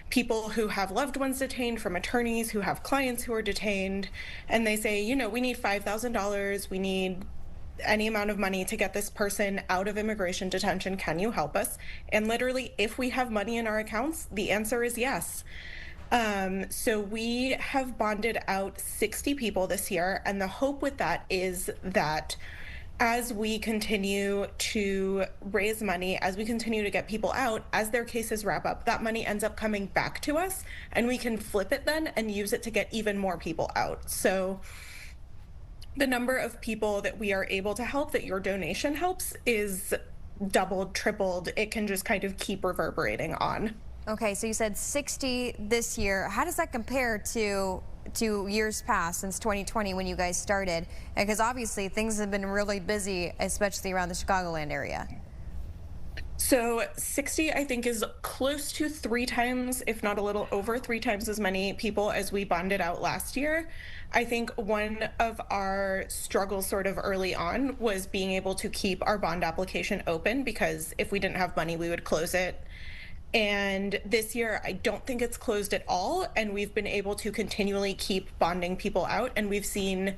people who have loved ones detained, from attorneys who have clients who are detained. And they say, you know, we need $5,000. We need any amount of money to get this person out of immigration detention. Can you help us? And literally, if we have money in our accounts, the answer is yes. So we have bonded out 60 people this year. And the hope with that is that as we continue to raise money, as we continue to get people out, as their cases wrap up, that money ends up coming back to us and we can flip it then and use it to get even more people out. So the number of people that we are able to help, that your donation helps, is doubled, tripled. It can just kind of keep reverberating on. Okay, so you said 60 this year. How does that compare to years past, since 2020 when you guys started? Because obviously things have been really busy, especially around the Chicagoland area. So 60, I think, is close to 3 times, if not a little over 3 times as many people as we bonded out last year. I think one of our struggles sort of early on was being able to keep our bond application open, because if we didn't have money, we would close it. And this year, I don't think it's closed at all. And we've been able to continually keep bonding people out. And we've seen,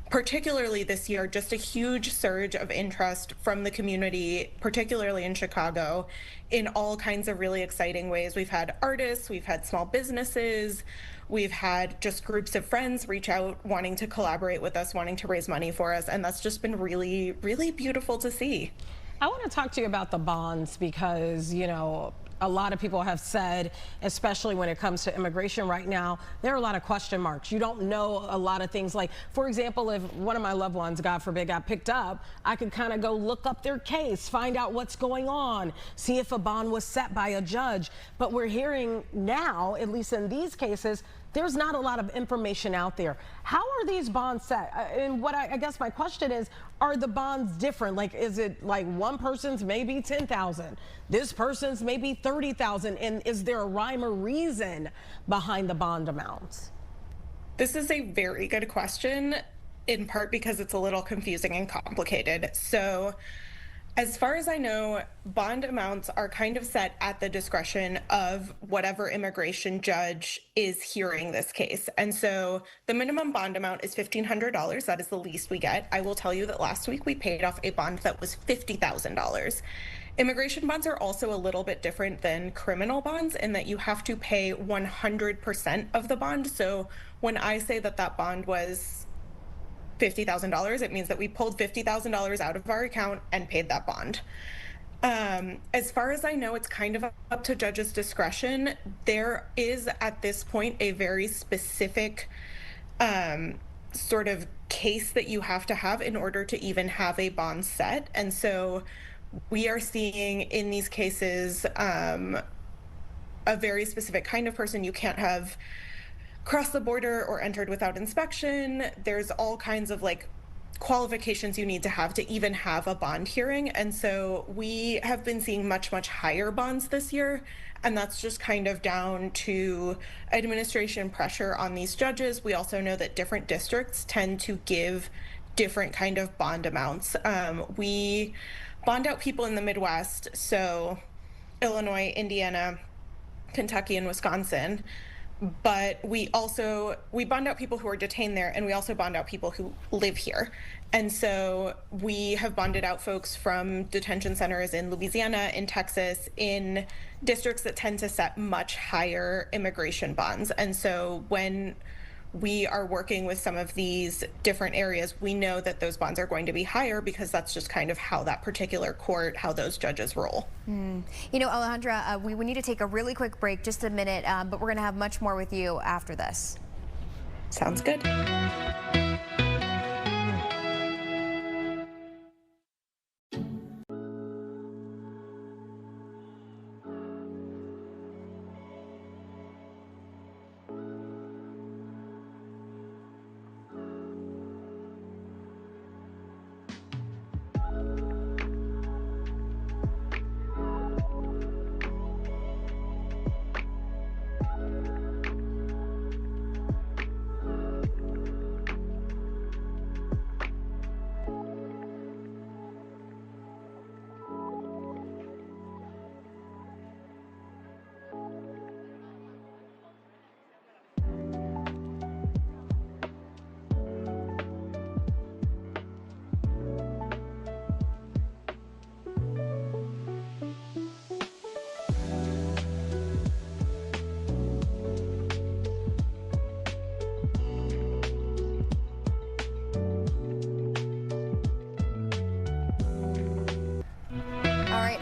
particularly this year, just a huge surge of interest from the community, particularly in Chicago, in all kinds of really exciting ways. We've had artists, we've had small businesses, we've had just groups of friends reach out wanting to collaborate with us, wanting to raise money for us. And that's just been really, really beautiful to see. I want to talk to you about the bonds because, you know, a lot of people have said, especially when it comes to immigration right now, there are a lot of question marks. You don't know a lot of things. Like, for example, if one of my loved ones, God forbid, got picked up, I could kind of go look up their case, find out what's going on, see if a bond was set by a judge. But we're hearing now, at least in these cases, there's not a lot of information out there. How are these bonds set? And what I guess my question is, are the bonds different? Like, is it like one person's maybe 10,000, this person's maybe 30,000, and is there a rhyme or reason behind the bond amounts? This is a very good question, in part because it's a little confusing and complicated. So, as far as I know, bond amounts are kind of set at the discretion of whatever immigration judge is hearing this case. And so the minimum bond amount is $1,500. That is the least we get. I will tell you that last week we paid off a bond that was $50,000. Immigration bonds are also a little bit different than criminal bonds in that you have to pay 100% of the bond. So when I say that that bond was $50,000, it means that we pulled $50,000 out of our account and paid that bond. As far as I know, it's kind of up to judge's discretion. There is at this point a very specific sort of case that you have to have in order to even have a bond set. And so we are seeing in these cases a very specific kind of person. You can't have crossed the border or entered without inspection. There's all kinds of like qualifications you need to have to even have a bond hearing. And so we have been seeing much, much higher bonds this year. And that's just kind of down to administration pressure on these judges. We also know that different districts tend to give different kind of bond amounts. We bond out people in the Midwest, so Illinois, Indiana, Kentucky, and Wisconsin. but we bond out people who are detained there, and we also bond out people who live here. And so we have bonded out folks from detention centers in Louisiana, in Texas, in districts that tend to set much higher immigration bonds. And so when we are working with some of these different areas, we know that those bonds are going to be higher because that's just kind of how that particular court, how those judges roll. You know, Alejandra, we need to take a really quick break, just a minute, but we're going to have much more with you after this. Sounds good.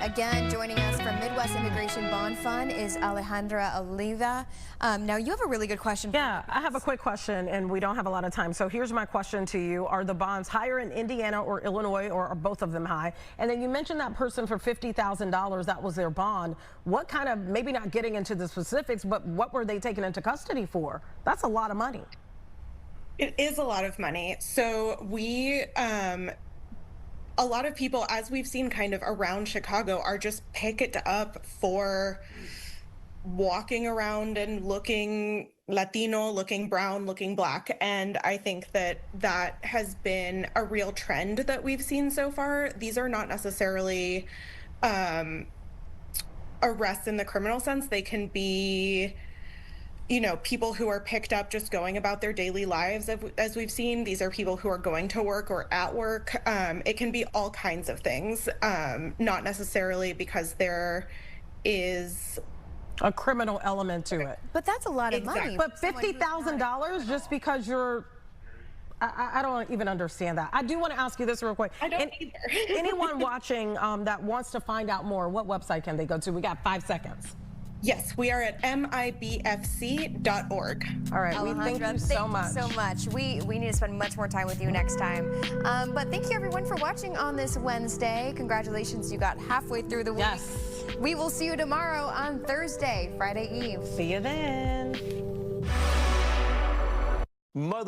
Again, joining us from Midwest Immigration Bond Fund is Alejandra Oliva. Now, you have a really good question. Yeah, I have a quick question, and we don't have a lot of time. So here's my question to you. Are the bonds higher in Indiana or Illinois, or are both of them high? And then you mentioned that person for $50,000, that was their bond. What kind of, maybe not getting into the specifics, but what were they taken into custody for? That's a lot of money. It is a lot of money. So we, a lot of people, as we've seen kind of around Chicago, are just picked up for walking around and looking Latino, looking brown, looking black. And I think that that has been a real trend that we've seen so far. These are not necessarily arrests in the criminal sense. They can be, you know, people who are picked up just going about their daily lives, as we've seen. These are people who are going to work or at work. It can be all kinds of things, not necessarily because there is a criminal element to it. But that's a lot of money. But $50,000 just because you're, I don't even understand that. I do want to ask you this real quick. I don't either. Anyone watching that wants to find out more, what website can they go to? We got 5 seconds. Yes, we are at mibfc.org. All right, we thank you so much. Thank you so much. We need to spend much more time with you next time. But thank you everyone for watching on this Wednesday. Congratulations, you got halfway through the week. Yes. We will see you tomorrow on Thursday, Friday Eve. See you then. Mother.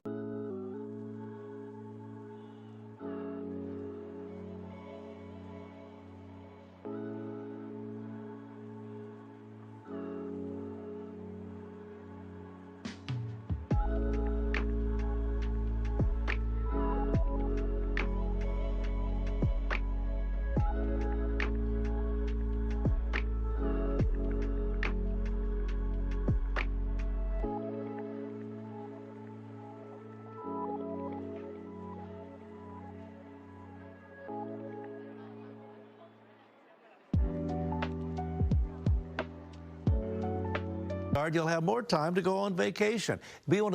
You'll have more time to go on vacation. Be one of